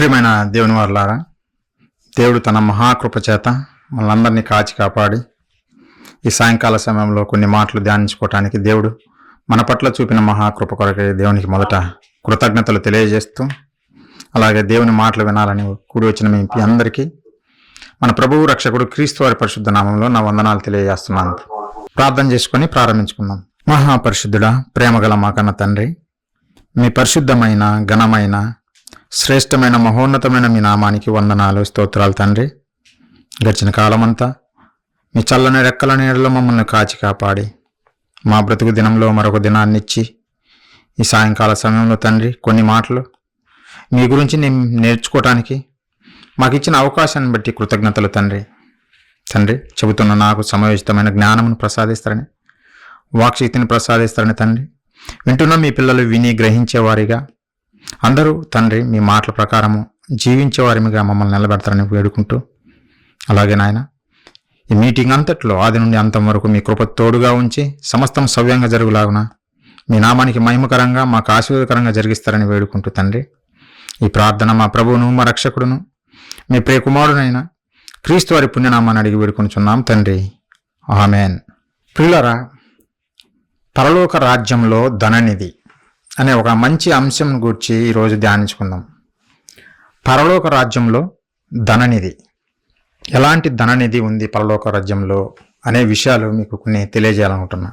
ప్రియమైన దేవుని వారలారా, దేవుడు తన మహాకృప చేత మనందరినీ కాచి కాపాడి ఈ సాయంకాల సమయంలో కొన్ని మాటలు ధ్యానించుకోవటానికి దేవుడు మన పట్ల చూపిన మహాకృప కొరకే దేవునికి మొదట కృతజ్ఞతలు తెలియజేస్తూ, అలాగే దేవుని మాటలు వినాలని కూడి వచ్చిన మీ అందరికీ మన ప్రభువు రక్షకుడు క్రీస్తు వారి పరిశుద్ధ నామంలో నా వందనాలు తెలియజేస్తున్నాను. ప్రార్థన చేసుకొని ప్రారంభించుకుందాం. మహాపరిశుద్ధుడా, ప్రేమగల మా కన్న తండ్రి, మీ పరిశుద్ధమైన ఘనమైన శ్రేష్టమైన మహోన్నతమైన మీ నామానికి వందనాలు, స్తోత్రాలు తండ్రి. గడిచిన కాలమంతా మీ చల్లని రెక్కల నీడలో మమ్మల్ని కాచి కాపాడి మా బ్రతుకు దినంలో మరొక దినాన్ని ఇచ్చి ఈ సాయంకాల సమయంలో తండ్రి కొన్ని మాటలు మీ గురించి నేను నేర్చుకోవటానికి మాకు ఇచ్చిన అవకాశాన్ని బట్టి కృతజ్ఞతలు తండ్రి. చెబుతున్న నాకు సమయోచితమైన జ్ఞానమును ప్రసాదిస్తారని, వాక్శక్తిని ప్రసాదిస్తారని తండ్రి. వింటున్న మీ పిల్లలు విని గ్రహించేవారిగా అందరూ తండ్రి మీ మాటల ప్రకారము జీవించేవారిగా మమ్మల్ని నిలబెడతారని వేడుకుంటూ, అలాగే నాయన ఈ మీటింగ్ అంతట్లో ఆది నుండి అంతం వరకు మీ కృప తోడుగా ఉంచి సమస్తం సవ్యంగా జరుగులాగున మీ నామానికి మహిమకరంగా మాకు ఆశీర్వాదకరంగా జరిగిస్తారని వేడుకుంటూ తండ్రి, ఈ ప్రార్థన మా ప్రభువును మా రక్షకుడును మీ ప్రియ కుమారునైన క్రీస్తు వారి పుణ్యనామాన్ని అడిగి వేడుకొనిచున్నాం తండ్రి, ఆమెన్. ప్రియులారా, పరలోక రాజ్యంలో ధననిధి అనే ఒక మంచి అంశం గురించి ఈరోజు ధ్యానించుకుందాం. పరలోక రాజ్యంలో ధననిధి, ఎలాంటి ధననిధి ఉంది పరలోక రాజ్యంలో అనే విషయాలు మీకు కొన్ని తెలియజేయాలనుకుంటున్నా.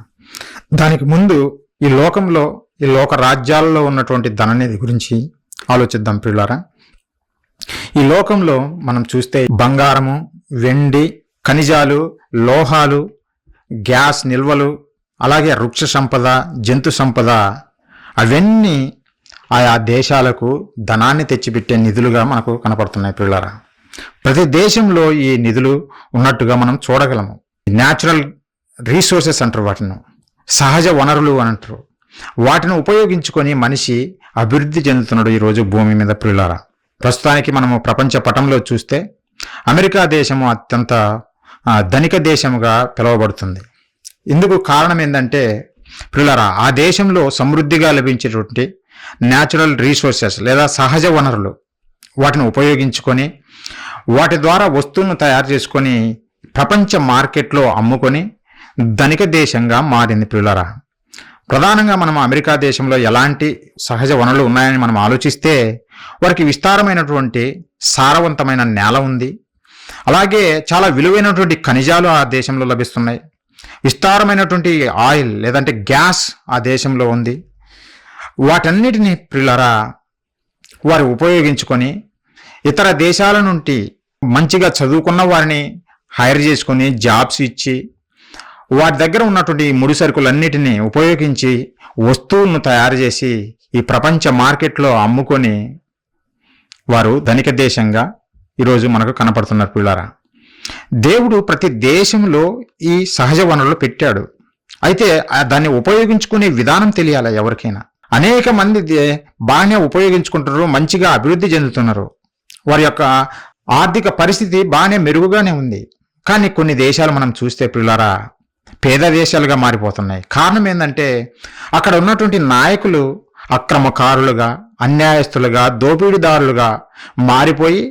దానికి ముందు ఈ లోక రాజ్యాల్లో ఉన్నటువంటి ధననిధి గురించి ఆలోచిద్దాం. ప్రియులారా, ఈ లోకంలో మనం చూస్తే బంగారము, వెండి, ఖనిజాలు, లోహాలు, గ్యాస్ నిల్వలు, అలాగే వృక్ష సంపద, జంతు సంపద, అవన్నీ ఆయా దేశాలకు ధనాన్ని తెచ్చిపెట్టే నిధులుగా మనకు కనపడుతున్నాయి. ప్రియులారా, ప్రతి దేశంలో ఈ నిధులు ఉన్నట్టుగా మనం చూడగలము. న్యాచురల్ రీసోర్సెస్ అంటారు, వాటిని సహజ వనరులు అని అంటారు. వాటిని ఉపయోగించుకొని మనిషి అభివృద్ధి చెందుతున్నాడు ఈరోజు భూమి మీద. ప్రియులారా, ప్రస్తుతానికి మనము ప్రపంచ పటంలో చూస్తే అమెరికా దేశము అత్యంత ధనిక దేశముగా పిలువబడుతుంది. ఇందుకు కారణం ఏంటంటే ప్రియులారా, ఆ దేశంలో సమృద్ధిగా లభించేటువంటి న్యాచురల్ రీసోర్సెస్ లేదా సహజ వనరులు, వాటిని ఉపయోగించుకొని వాటి ద్వారా వస్తువులను తయారు చేసుకొని ప్రపంచ మార్కెట్లో అమ్ముకొని ధనిక దేశంగా మారింది. ప్రియులారా, ప్రధానంగా మనం అమెరికా దేశంలో ఎలాంటి సహజ వనరులు ఉన్నాయని మనం ఆలోచిస్తే వారికి విస్తారమైనటువంటి సారవంతమైన నేల ఉంది. అలాగే చాలా విలువైనటువంటి ఖనిజాలు ఆ దేశంలో లభిస్తున్నాయి. విస్తారమైనటువంటి ఆయిల్ లేదంటే గ్యాస్ ఆ దేశంలో ఉంది. వాటన్నిటిని ప్రియులారా వారు ఉపయోగించుకొని ఇతర దేశాల నుండి మంచిగా చదువుకున్న వారిని హైర్ చేసుకొని జాబ్స్ ఇచ్చి వాటి దగ్గర ఉన్నటువంటి ముడి సరుకులన్నిటినీ ఉపయోగించి వస్తువులను తయారు చేసి ఈ ప్రపంచ మార్కెట్లో అమ్ముకొని వారు ధనిక దేశంగా ఈరోజు మనకు కనపడుతున్నారు. పిల్లారా, దేవుడు ప్రతి దేశంలో ఈ సహజ వనరులు పెట్టాడు. అయితే దాన్ని ఉపయోగించుకునే విధానం తెలియాలి ఎవరికైనా. అనేక మంది బాగానే ఉపయోగించుకుంటున్నారు, మంచిగా అభివృద్ధి చెందుతున్నారు, వారి యొక్క ఆర్థిక పరిస్థితి బాగానే మెరుగుగానే ఉంది. కానీ కొన్ని దేశాలు మనం చూస్తే పిల్లారా పేద దేశాలుగా మారిపోతున్నాయి. కారణం ఏంటంటే అక్కడ ఉన్నటువంటి నాయకులు అక్రమకారులుగా, అన్యాయస్తులుగా, దోపిడీదారులుగా మారిపోయి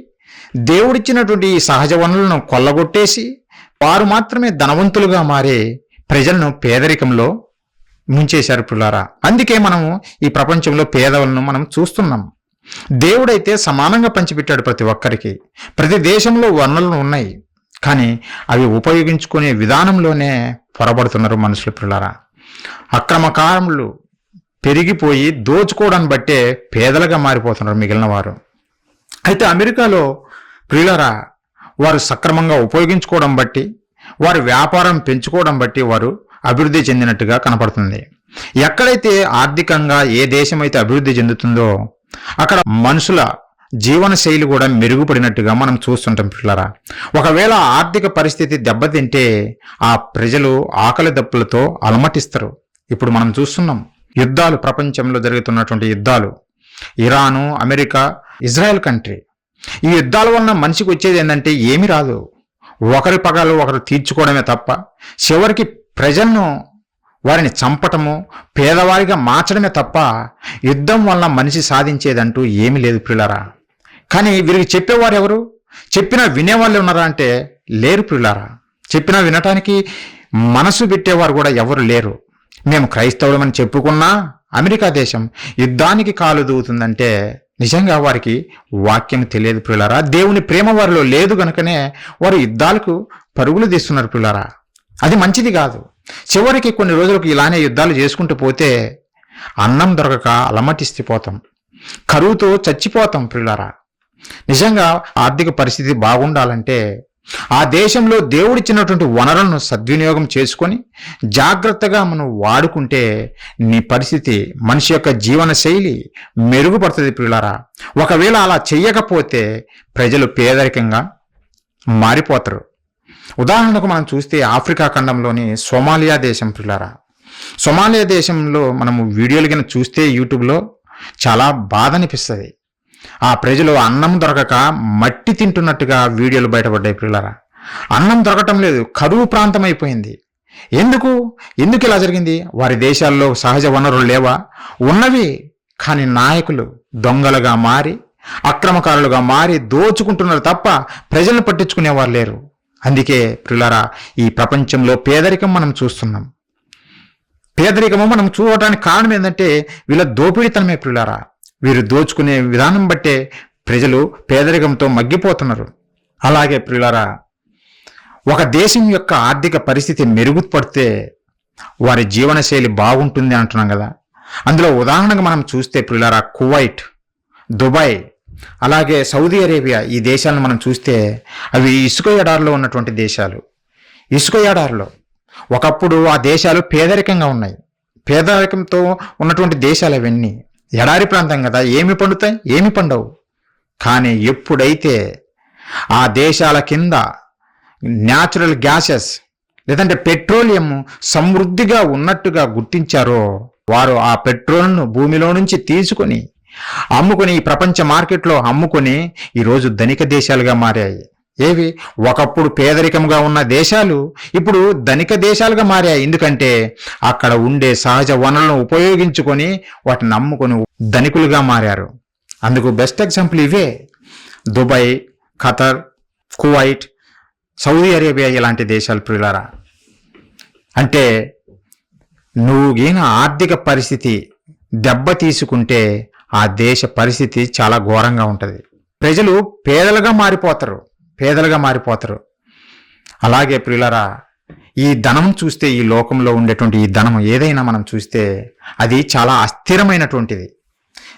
దేవుడిచ్చినటువంటి ఈ సహజ వనరులను కొల్లగొట్టేసి వారు మాత్రమే ధనవంతులుగా మారి ప్రజలను పేదరికంలో ముంచేశారు. పిల్లారా, అందుకే మనము ఈ ప్రపంచంలో పేదలను మనం చూస్తున్నాం. దేవుడైతే సమానంగా పంచిపెట్టాడు ప్రతి ఒక్కరికి. ప్రతి దేశంలో వనరులు ఉన్నాయి, కానీ అవి ఉపయోగించుకునే విధానంలోనే పొరబడుతున్నారు మనుషులు. పిల్లారా, అక్రమకారములు పెరిగిపోయి దోచుకోవడాన్ని బట్టే పేదలుగా మారిపోతున్నారు మిగిలిన వారు. అయితే అమెరికాలో ప్రియులారా వారు సక్రమంగా ఉపయోగించుకోవడం బట్టి, వారి వ్యాపారం పెంచుకోవడం బట్టి వారు అభివృద్ధి చెందినట్టుగా కనపడుతుంది. ఎక్కడైతే ఆర్థికంగా ఏ దేశం అయితే అభివృద్ధి చెందుతుందో అక్కడ మనుషుల జీవన శైలి కూడా మెరుగుపడినట్టుగా మనం చూస్తుంటాం. పిల్లరా, ఒకవేళ ఆర్థిక పరిస్థితి దెబ్బతింటే ఆ ప్రజలు ఆకలి దప్పులతో అలమటిస్తారు. ఇప్పుడు మనం చూస్తున్నాం యుద్ధాలు, ప్రపంచంలో జరుగుతున్నటువంటి యుద్ధాలు, ఇరాను, అమెరికా, ఇజ్రాయెల్ కంట్రీ. ఈ యుద్ధాల వలన మనిషికి వచ్చేది ఏంటంటే ఏమీ రాదు, ఒకరి పగలు ఒకరు తీర్చుకోవడమే తప్ప చివరికి ప్రజలను వారిని చంపటము, పేదవారిగా మార్చడమే తప్ప యుద్ధం వలన మనిషి సాధించేదంటూ ఏమీ లేదు. పిల్లరా, కానీ వీరికి చెప్పేవారు ఎవరు? చెప్పినా వినేవాళ్ళు ఉన్నారా అంటే లేరు ప్రియులారా. చెప్పినా వినటానికి మనసు పెట్టేవారు కూడా ఎవరు లేరు. మేము క్రైస్తవులమని చెప్పుకున్నా అమెరికా దేశం యుద్ధానికి కాలు దూవుతుందంటే నిజంగా వారికి వాక్యం తెలియదు ప్రియులారా. దేవుని ప్రేమ వారిలో లేదు గనుకనే వారు యుద్ధాలకు పరుగులు తీస్తున్నారు ప్రియులారా. అది మంచిది కాదు. చివరికి కొన్ని రోజులకు ఇలానే యుద్ధాలు చేసుకుంటూ పోతే అన్నం దొరకక అలమటిస్తిపోతాం, కరువుతో చచ్చిపోతాం ప్రియులారా. నిజంగా ఆర్థిక పరిస్థితి బాగుండాలంటే ఆ దేశంలో దేవుడిచ్చినటువంటి వనరులను సద్వినియోగం చేసుకొని జాగ్రత్తగా మనం వాడుకుంటే నీ పరిస్థితి, మనిషి యొక్క జీవన శైలి మెరుగుపడుతుంది ప్రియులారా. ఒకవేళ అలా చెయ్యకపోతే ప్రజలు పేదరికంగా మారిపోతారు. ఉదాహరణకు మనం చూస్తే ఆఫ్రికా ఖండంలోని సోమాలియా దేశం ప్రియులారా. సోమాలియా దేశంలో మనము వీడియోలు కింద చూస్తే యూట్యూబ్లో చాలా బాధ అనిపిస్తుంది. ఆ ప్రజలు అన్నం దొరకక మట్టి తింటున్నట్టుగా వీడియోలు బయటపడ్డాయి ప్రియులారా. అన్నం దొరకటం లేదు, కరువు ప్రాంతం అయిపోయింది. ఎందుకు ఇలా జరిగింది? వారి దేశాల్లో సహజ వనరులు లేవా? ఉన్నవి, కానీ నాయకులు దొంగలుగా మారి, అక్రమకారులుగా మారి దోచుకుంటున్నారు తప్ప ప్రజలను పట్టించుకునేవారు లేరు. అందుకే ప్రియులారా, ఈ ప్రపంచంలో పేదరికం మనం చూస్తున్నాం. పేదరికము మనం చూడటానికి కారణం ఏంటంటే వీళ్ళ దోపిడీతనమే ప్రియులారా. వీరు దోచుకునే విధానం బట్టే ప్రజలు పేదరికంతో మగ్గిపోతున్నారు. అలాగే ప్రియులారా, ఒక దేశం యొక్క ఆర్థిక పరిస్థితి మెరుగుపడితే వారి జీవనశైలి బాగుంటుంది అంటున్నాం కదా. అందులో ఉదాహరణగా మనం చూస్తే ప్రియులారా, కువైట్, దుబాయ్, అలాగే సౌదీ అరేబియా, ఈ దేశాలను మనం చూస్తే అవి ఇసుక ఎడారిలో ఉన్నటువంటి దేశాలు. ఇసుక ఎడారిలో ఒకప్పుడు ఆ దేశాలు పేదరికంగా ఉన్నాయి. పేదరికంతో ఉన్నటువంటి దేశాలు అవన్నీ. ఎడారి ప్రాంతం కదా, ఏమి పండుతాయి? ఏమి పండవు. కానీ ఎప్పుడైతే ఆ దేశాల కింద న్యాచురల్ గ్యాసెస్ లేదంటే పెట్రోలియం సమృద్ధిగా ఉన్నట్టుగా గుర్తించారో వారు ఆ పెట్రోల్ను భూమిలో నుంచి తీసుకొని అమ్ముకొని ఈ ప్రపంచ మార్కెట్లో అమ్ముకొని ఈరోజు ధనిక దేశాలుగా మారాయి. ఏవి ఒకప్పుడు పేదరికంగా ఉన్న దేశాలు ఇప్పుడు ధనిక దేశాలుగా మారాయి. ఎందుకంటే అక్కడ ఉండే సహజ వనరులను ఉపయోగించుకొని వాటిని అమ్ముకొని ధనికులుగా మారారు. అందుకు బెస్ట్ ఎగ్జాంపుల్ ఇవే. Dubai, Qatar, Kuwait, Saudi Arabia ఇలాంటి దేశాలు ప్రియులారా. అంటే నువ్వు గీన ఆర్థిక పరిస్థితి దెబ్బ తీసుకుంటే ఆ దేశ పరిస్థితి చాలా ఘోరంగా ఉంటుంది. ప్రజలు పేదలుగా మారిపోతారు. అలాగే ప్రియులారా, ఈ ధనం చూస్తే, ఈ లోకంలో ఉండేటువంటి ఈ ధనం ఏదైనా మనం చూస్తే అది చాలా అస్థిరమైనటువంటిది.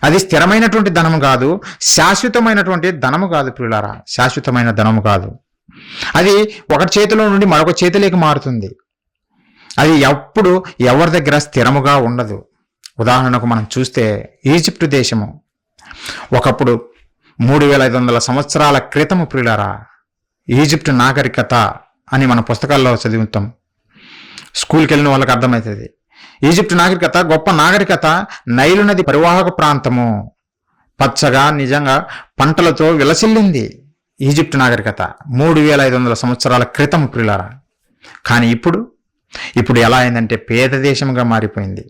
అది స్థిరమైనటువంటి ధనము కాదు, శాశ్వతమైనటువంటి ధనము కాదు ప్రియులారా. శాశ్వతమైన ధనము కాదు. అది ఒక చేతిలో నుండి మరొక చేతిలోకి మారుతుంది. అది ఎప్పుడు ఎవరి దగ్గర స్థిరముగా ఉండదు. ఉదాహరణకు మనం చూస్తే ఈజిప్ట్ దేశము ఒకప్పుడు 3500 సంవత్సరాల క్రితము ప్రియులారా, ఈజిప్ట్ నాగరికత అని మన పుస్తకాల్లో చదువుతాం. స్కూల్కి వెళ్ళిన వాళ్ళకి అర్థమవుతుంది. ఈజిప్ట్ నాగరికత గొప్ప నాగరికత. నైలు నది పరివాహక ప్రాంతము, పచ్చగా నిజంగా పంటలతో విలసిల్లింది ఈజిప్ట్ నాగరికత 3500 సంవత్సరాల క్రితం ప్రియులారా. కానీ ఇప్పుడు ఎలా అయిందంటే పేద దేశంగా మారిపోయింది.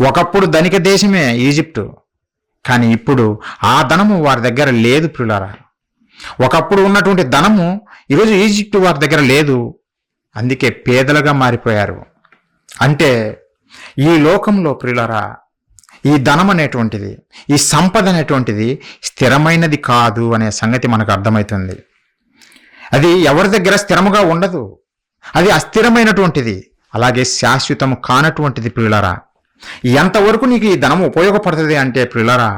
ఒకప్పుడు ధనిక దేశమే ఈజిప్టు, కానీ ఇప్పుడు ఆ ధనము వారి దగ్గర లేదు ప్రియులారా. ఒకప్పుడు ఉన్నటువంటి ధనము ఈరోజు ఈజిప్టు వారి దగ్గర లేదు. అందుకే పేదలుగా మారిపోయారు. అంటే ఈ లోకంలో ప్రియులారా, ఈ ధనం అనేటువంటిది, ఈ సంపద అనేటువంటిది స్థిరమైనది కాదు అనే సంగతి మనకు అర్థమవుతుంది. అది ఎవరి దగ్గర స్థిరముగా ఉండదు. అది అస్థిరమైనటువంటిది, అలాగే శాశ్వతము కానటువంటిది ప్రియులారా. ఎంతవరకు నీకు ఈ ధనం ఉపయోగపడుతుంది అంటే ప్రియులారా,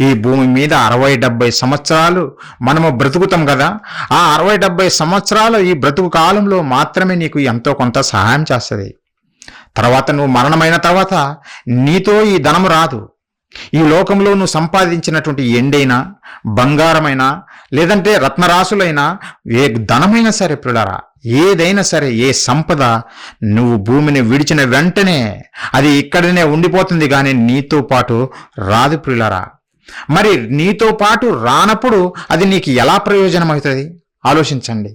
ఈ భూమి మీద 60-70 సంవత్సరాలు మనము బ్రతుకుతాం కదా. ఆ 60-70 సంవత్సరాలు ఈ బ్రతుకు కాలంలో మాత్రమే నీకు ఎంతో కొంత సహాయం చేస్తుంది. తర్వాత నువ్వు మరణమైన తర్వాత నీతో ఈ ధనము రాదు. ఈ లోకంలో నువ్వు సంపాదించినటువంటి ఎండైనా, బంగారమైనా, లేదంటే రత్నరాశులైనా, ఏ ధనమైనా సరే ప్రియులారా, ఏదైనా సరే, ఏ సంపద నువ్వు భూమిని విడిచిన వెంటనే అది ఇక్కడనే ఉండిపోతుంది, కానీ నీతో పాటు రాదు ప్రియులారా. మరి నీతో పాటు రానప్పుడు అది నీకు ఎలా ప్రయోజనం అవుతుంది? ఆలోచించండి.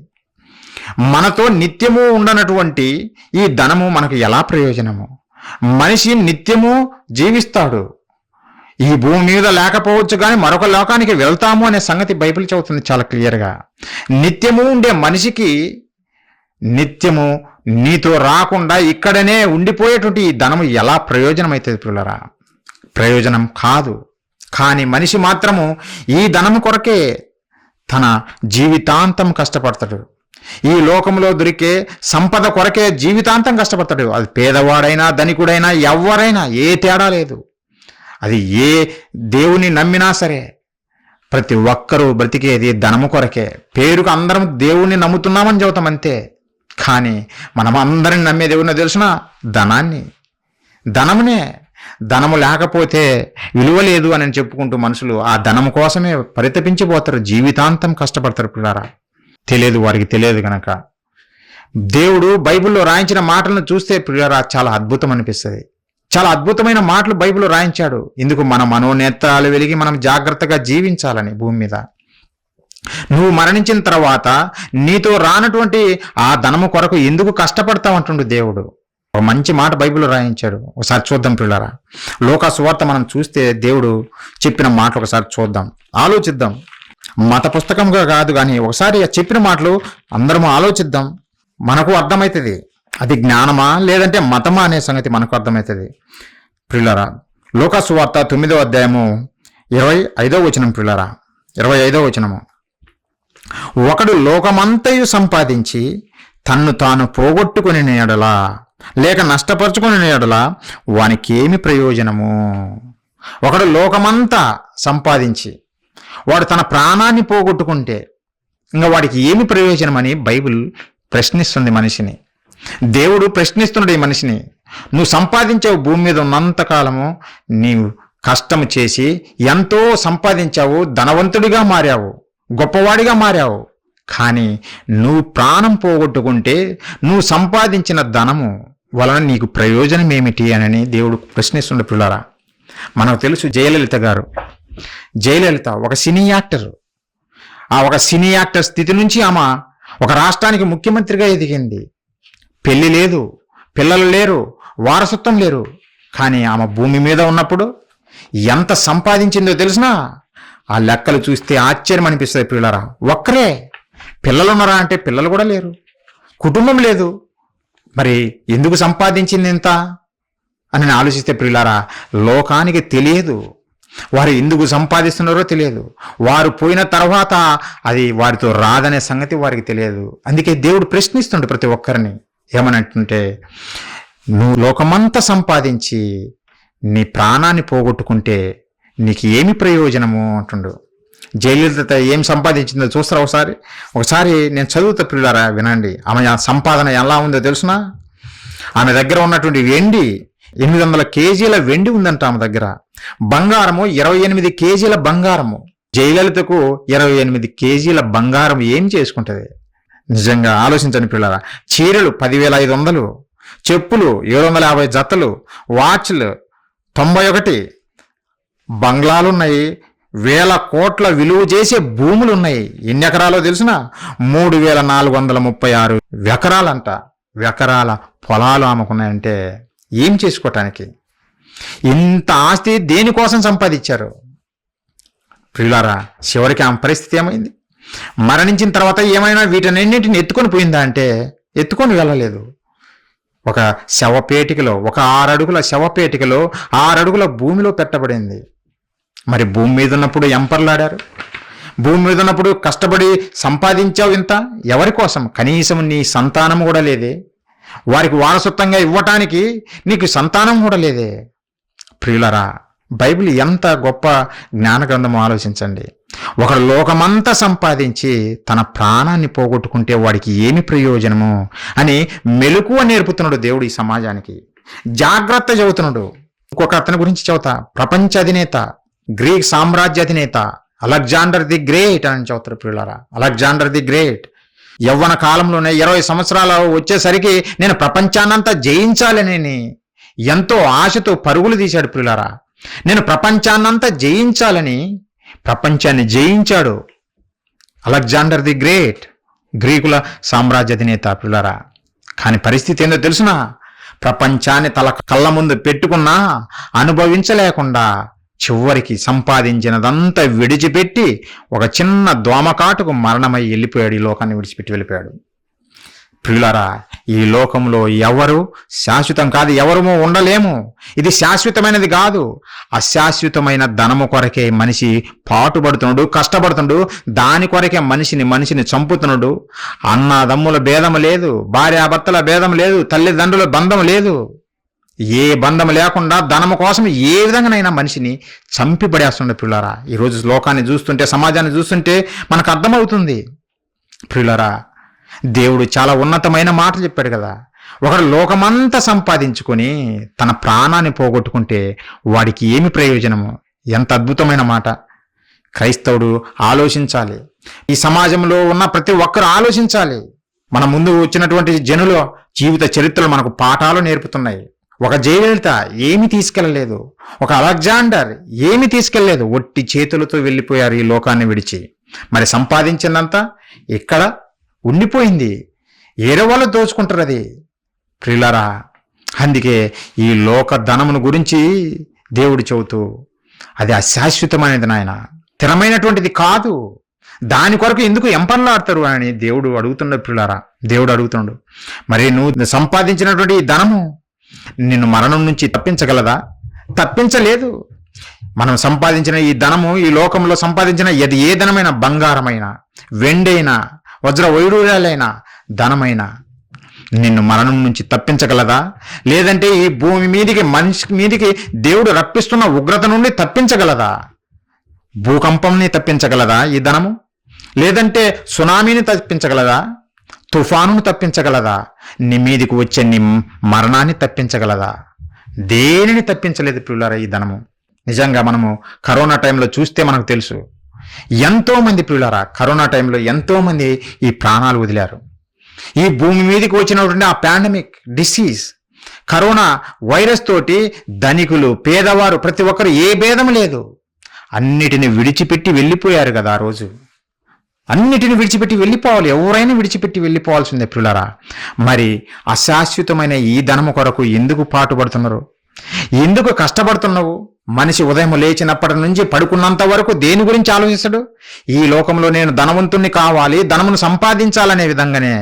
మనతో నిత్యము ఉండనటువంటి ఈ ధనము మనకు ఎలా ప్రయోజనము? మనిషి నిత్యము జీవిస్తాడు. ఈ భూమి మీద లేకపోవచ్చు కానీ మరొక లోకానికి వెళ్తాము అనే సంగతి బైబిల్ చెబుతుంది చాలా క్లియర్గా. నిత్యము ఉండే మనిషికి నిత్యము నీతో రాకుండా ఇక్కడనే ఉండిపోయేటువంటి ఈ ధనము ఎలా ప్రయోజనం అవుతుంది పిల్లరా? ప్రయోజనం కాదు. కానీ మనిషి మాత్రము ఈ ధనము కొరకే తన జీవితాంతం కష్టపడతాడు. ఈ లోకంలో దొరికే సంపద కొరకే జీవితాంతం కష్టపడతాడు. అది పేదవాడైనా ధనికుడైనా ఎవరైనా ఏ తేడా లేదు. అది ఏ దేవుని నమ్మినా సరే ప్రతి ఒక్కరూ బ్రతికేది ధనము కొరకే. పేరుకు అందరం దేవుణ్ణి నమ్ముతున్నామని చెబుతాం అంతే. కానీ మనం అందరం నమ్మే దేవుని తెలిసిన ధనమునే. ధనము లేకపోతే విలువ లేదు అని చెప్పుకుంటూ మనుషులు ఆ ధనము కోసమే పరితపించిపోతారు, జీవితాంతం కష్టపడతారు పిల్లారా. తెలియదు, వారికి తెలియదు గనక. దేవుడు బైబిల్లో రాయించిన మాటలను చూస్తే పిల్లారా చాలా అద్భుతం అనిపిస్తుంది. చాలా అద్భుతమైన మాటలు బైబిల్లో రాయించాడు. ఇందుకు మన మనోనేత్రాలు వెలిగి మనం జాగ్రత్తగా జీవించాలని భూమి మీద. నువ్వు మరణించిన తర్వాత నీతో రానటువంటి ఆ ధనము కొరకు ఎందుకు కష్టపడతావంటుండు దేవుడు. ఒక మంచి మాట బైబిల్లో రాయించాడు. ఒకసారి చూద్దాం పిల్లరా. లోకా సువార్త మనం చూస్తే దేవుడు చెప్పిన మాటలు ఒకసారి చూద్దాం, ఆలోచిద్దాం. మత పుస్తకంగా కాదు కానీ ఒకసారి చెప్పిన మాటలు అందరము ఆలోచిద్దాం. మనకు అర్థమవుతుంది అది జ్ఞానమా లేదంటే మతమా అనే సంగతి మనకు అర్థమవుతుంది పిల్లరా. లోకా సువార్త 9వ అధ్యాయము 25వ వచనం పిల్లరా. 25వ వచనము. ఒకడు లోకమంతయు సంపాదించి తన్ను తాను పోగొట్టుకుని ఎడలా లేక నష్టపరుచుకుని ఎడలా వానికి ఏమి ప్రయోజనము? ఒకడు లోకమంతా సంపాదించి వాడు తన ప్రాణాన్ని పోగొట్టుకుంటే ఇంకా వాడికి ఏమి ప్రయోజనం అని బైబిల్ ప్రశ్నిస్తుంది మనిషిని. దేవుడు ప్రశ్నిస్తున్నాడు ఈ మనిషిని. నువ్వు సంపాదించావు, భూమి మీద ఉన్నంతకాలము నీవు కష్టం చేసి ఎంతో సంపాదించావు, ధనవంతుడిగా మారావు, గొప్పవాడిగా మారావు. కానీ నువ్వు ప్రాణం పోగొట్టుకుంటే నువ్వు సంపాదించిన ధనము వలన నీకు ప్రయోజనం ఏమిటి అని దేవుడు ప్రశ్నిస్తుండే పిల్లరా. మనకు తెలుసు జయలలిత గారు. జయలలిత ఒక సినీ యాక్టర్. ఆ ఒక సినీ యాక్టర్ స్థితి నుంచి ఆమె ఒక రాష్ట్రానికి ముఖ్యమంత్రిగా ఎదిగింది. పెళ్లి లేదు, పిల్లలు లేరు, వారసత్వం లేరు. కానీ ఆమె భూమి మీద ఉన్నప్పుడు ఎంత సంపాదించిందో తెలిసినా ఆ లెక్కలు చూస్తే ఆశ్చర్యం అనిపిస్తుంది పిల్లరా. ఒక్కరే పిల్లలు ఉన్నారా అంటే పిల్లలు కూడా లేరు, కుటుంబం లేదు. మరి ఎందుకు సంపాదించింది ఇంత అని ఆలోచిస్తే పిల్లారా లోకానికి తెలియదు వారు ఎందుకు సంపాదిస్తున్నారో తెలియదు. వారు పోయిన తర్వాత అది వారితో రాదనే సంగతి వారికి తెలియదు. అందుకే దేవుడు ప్రశ్నిస్తుండే ప్రతి ఒక్కరిని. ఏమనంటుంటే, నువ్వు లోకమంతా సంపాదించి నీ ప్రాణాన్ని పోగొట్టుకుంటే నీకు ఏమి ప్రయోజనము అంటుండు. జయలలిత ఏం సంపాదించిందో చూస్తారా ఒకసారి నేను చదువుతా పిల్లారా, వినండి. ఆమె సంపాదన ఎలా ఉందో తెలుసునా? ఆమె దగ్గర ఉన్నటువంటి వెండి 800 కేజీల వెండి ఉందంట ఆమె దగ్గర. బంగారము 28 కేజీల బంగారము. జయలలితకు 28 కేజీల బంగారం ఏం చేసుకుంటుంది? నిజంగా ఆలోచించండి పిల్లరా. చీరలు 10,500, చెప్పులు 750 జతలు, వాచ్లు 91, బంగ్లాలున్నాయి, 1000 కోట్ల విలువ చేసే భూములున్నాయి. ఎన్ని ఎకరాలో తెలిసిన? 3,436 ఎకరాలంట. ఎకరాల పొలాలు ఆమెకున్నాయంటే ఏం చేసుకోవటానికి? ఇంత ఆస్తి దేనికోసం సంపాదించారు పిల్లారా? చివరికి ఆమె పరిస్థితి ఏమైంది? మరణించిన తర్వాత ఏమైనా వీటన్నింటిని ఎత్తుకొని పోయిందా అంటే ఎత్తుకొని వెళ్ళలేదు. ఒక శవపేటికలో, ఒక 6 అడుగుల శవపేటికలో 6 అడుగుల భూమిలో పెట్టబడింది. మరి భూమి మీద ఉన్నప్పుడు ఎంపర్లాడారు. భూమి మీద ఉన్నప్పుడు కష్టపడి సంపాదించావు ఇంత, ఎవరి కోసం? కనీసం నీ సంతానం కూడా లేదే. వారికి వారసత్వంగా ఇవ్వటానికి నీకు సంతానం కూడా లేదే. ప్రియులరా, బైబిల్ ఎంత గొప్ప జ్ఞాన గ్రంథమో ఆలోచించండి. ఒకడు లోకమంతా సంపాదించి తన ప్రాణాన్ని పోగొట్టుకుంటే వాడికి ఏమి ప్రయోజనము అని మెలకువ నేర్పుతున్నాడు దేవుడు ఈ సమాజానికి. జాగ్రత్త చెబుతున్నాడు. ఇంకొక అతని గురించి చెబుతా. ప్రపంచ అధినేత, గ్రీక్ సామ్రాజ్య అధినేత అలెగ్జాండర్ ది గ్రేట్ అని చెబుతారు పిల్లరా. అలెగ్జాండర్ ది గ్రేట్ యవ్వన కాలంలోనే 20 సంవత్సరాలు వచ్చేసరికి నేను ప్రపంచాన్నంతా జయించాలని ఎంతో ఆశతో పరుగులు తీశాడు పిల్లరా. నేను ప్రపంచాన్నంతా జయించాలని ప్రపంచాన్ని జయించాడు అలెగ్జాండర్ ది గ్రేట్, గ్రీకుల సామ్రాజ్య అధినేత పిల్లరా. కానీ పరిస్థితి ఏందో తెలుసునా? ప్రపంచాన్ని తల కళ్ళ ముందు పెట్టుకున్నా అనుభవించలేకుండా చివరికి సంపాదించినదంతా విడిచిపెట్టి ఒక చిన్న దోమకాటుకు మరణమై వెళ్ళిపోయాడు, ఈ లోకాన్ని విడిచిపెట్టి వెళ్ళిపోయాడు. ప్రియులారా, ఈ లోకంలో ఎవరు శాశ్వతం కాదు, ఎవరము ఉండలేము. ఇది శాశ్వతమైనది కాదు. అశాశ్వతమైన ధనము కొరకే మనిషి పాటుపడుతున్నాడు, కష్టపడుతున్నాడు. దాని కొరకే మనిషిని చంపుతున్నాడు. అన్నదమ్ముల భేదం లేదు, భార్యాభర్తల భేదం లేదు, తల్లిదండ్రుల బంధం లేదు. ఏ బంధం లేకుండా ధనము కోసం ఏ విధంగానైనా మనిషిని చంపి పడేస్తుండే. ప్రియులారా, ఈరోజు లోకాన్ని చూస్తుంటే, సమాజాన్ని చూస్తుంటే మనకు అర్థమవుతుంది. ప్రియులారా, దేవుడు చాలా ఉన్నతమైన మాట చెప్పాడు కదా. ఒకడు లోకమంతా సంపాదించుకొని తన ప్రాణాన్ని పోగొట్టుకుంటే వాడికి ఏమి ప్రయోజనము? ఎంత అద్భుతమైన మాట. క్రైస్తవుడు ఆలోచించాలి. ఈ సమాజంలో ఉన్న ప్రతి ఒక్కరు ఆలోచించాలి. మన ముందు వచ్చినటువంటి జనుల జీవిత చరిత్రలు మనకు పాఠాలు నేర్పుతున్నాయి. ఒక జయలలిత ఏమి తీసుకెళ్ళలేదు, ఒక అలెగ్జాండర్ ఏమి తీసుకెళ్ళలేదు, ఒట్టి చేతులతో వెళ్ళిపోయారు ఈ లోకాన్ని విడిచి. మరి సంపాదించిందంతా ఇక్కడ ఉండిపోయింది. ఏరో వాళ్ళు దోచుకుంటారు అది. ప్రియులారా, అందుకే ఈ లోక ధనమును గురించి దేవుడు చెబుతూ, అది అశాశ్వతమైనది నాయన, స్థిరమైనటువంటిది కాదు, దాని కొరకు ఎందుకు ఎంపర్లాడతారు అని దేవుడు అడుగుతున్నాడు. ప్రియులారా, దేవుడు అడుగుతున్నాడు. మరి నువ్వు సంపాదించినటువంటి ఈ ధనము నిన్ను మరణం నుంచి తప్పించగలదా? తప్పించలేదు. మనం సంపాదించిన ఈ ధనము, ఈ లోకంలో సంపాదించిన ఏ ధనమైన, బంగారమైన, వెండైనా, వజ్ర వైడూర్యాలైన ధనమైన నిన్ను మరణం నుంచి తప్పించగలదా? లేదంటే ఈ భూమి మీదికి, మనిషి మీదికి దేవుడు రప్పిస్తున్న ఉగ్రత నుండి తప్పించగలదా? భూకంపంని తప్పించగలదా ఈ ధనము? లేదంటే సునామీని తప్పించగలదా? తుఫానును తప్పించగలదా? నీ మీదికి వచ్చే నీ మరణాన్ని తప్పించగలదా? దేనిని తప్పించలేదు ప్రియులారా ఈ ధనము. నిజంగా మనము కరోనా టైంలో చూస్తే మనకు తెలుసు, ఎంతో మంది ప్రియులారా, కరోనా టైంలో ఎంతో మంది ఈ ప్రాణాలు వదిలారు. ఈ భూమి మీదకి వచ్చినటువంటి ఆ పాండమిక్ డిసీజ్, కరోనా వైరస్ తోటి ధనికులు, పేదవారు, ప్రతి ఒక్కరు ఏ భేదం లేదు, అన్నిటిని విడిచిపెట్టి వెళ్ళిపోయారు కదా. ఆ రోజు అన్నిటిని విడిచిపెట్టి వెళ్ళిపోవాలి, ఎవరైనా విడిచిపెట్టి వెళ్ళిపోవాల్సిందే ప్రియులారా. మరి అశాశ్వతమైన ఈ ధనము కొరకు ఎందుకు పాటుపడుతున్నారు? ఎందుకు కష్టపడుతున్నావు? మనిషి ఉదయం లేచినప్పటి నుంచి పడుకున్నంత వరకు దేని గురించి ఆలోచిస్తాడు? ఈ లోకంలో నేను ధనవంతుణ్ణి కావాలి, ధనమును సంపాదించాలనే విధంగానే,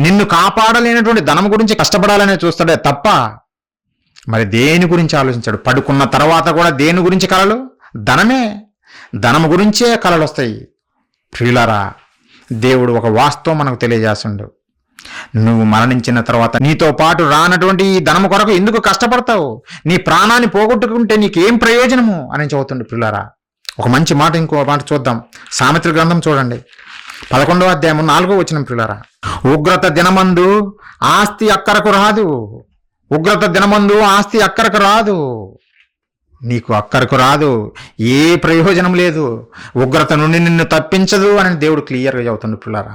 నిన్ను కాపాడలేనటువంటి ధనము గురించి కష్టపడాలనే చూస్తాడే తప్ప మరి దేని గురించి ఆలోచించాడు? పడుకున్న తర్వాత కూడా దేని గురించి కలలు? ధనమే, ధనము గురించే కలలు వస్తాయి. ప్రియులారా, దేవుడు ఒక వాస్తవం మనకు తెలియజేస్తుండు. నువ్వు మరణించిన తర్వాత నీతో పాటు రానటువంటి ఈ ధనము కొరకు ఎందుకు కష్టపడతావు? నీ ప్రాణాన్ని పోగొట్టుకుంటే నీకేం ప్రయోజనము అని చెబుతుండే. ప్రియులారా, ఒక మంచి మాట, ఇంకో మాట చూద్దాం. సామెతల గ్రంథం చూడండి, 11వ అధ్యాయం 4వ వచనం. ప్రియులారా, ఉగ్రత దినమందు ఆస్తి అక్కరకు రాదు. ఉగ్రత దినమందు ఆస్తి అక్కరకు రాదు. నీకు అక్కరకు రాదు, ఏ ప్రయోజనం లేదు, ఉగ్రత నుండి నిన్ను తప్పించదు అని దేవుడు క్లియర్గా చెబుతుండు. ప్రియులారా,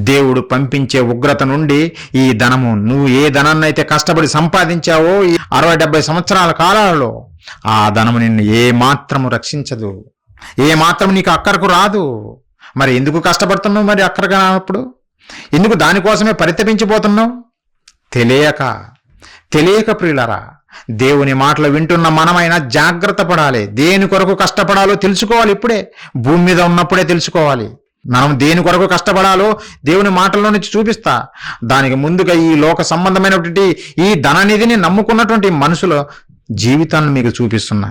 దేవుడు పంపించే ఉగ్రత నుండి ఈ ధనము, నువ్వు ఏ ధనాన్ని అయితే కష్టపడి సంపాదించావో ఈ 60-70 సంవత్సరాల కాలాలలో, ఆ ధనము నిన్ను ఏ మాత్రము రక్షించదు, ఏ మాత్రం నీకు అక్కరకు రాదు. మరి ఎందుకు కష్టపడుతున్నావు? మరి అక్కరకు రానప్పుడు ఎందుకు దానికోసమే పరితపించిపోతున్నావు? తెలియక ప్రియులారా, దేవుని మాటలు వింటున్న మనమైనా జాగ్రత్త పడాలి. దేని కొరకు కష్టపడాలో తెలుసుకోవాలి. ఇప్పుడే భూమి మీద ఉన్నప్పుడే తెలుసుకోవాలి. మనం దేని కొరకు కష్టపడాలో దేవుని మాటల్లో నుంచి చూపిస్తా. దానికి ముందుగా ఈ లోక సంబంధమైనటువంటి ఈ ధననిధిని నమ్ముకున్నటువంటి మనుషుల జీవితాన్ని మీకు చూపిస్తున్నా.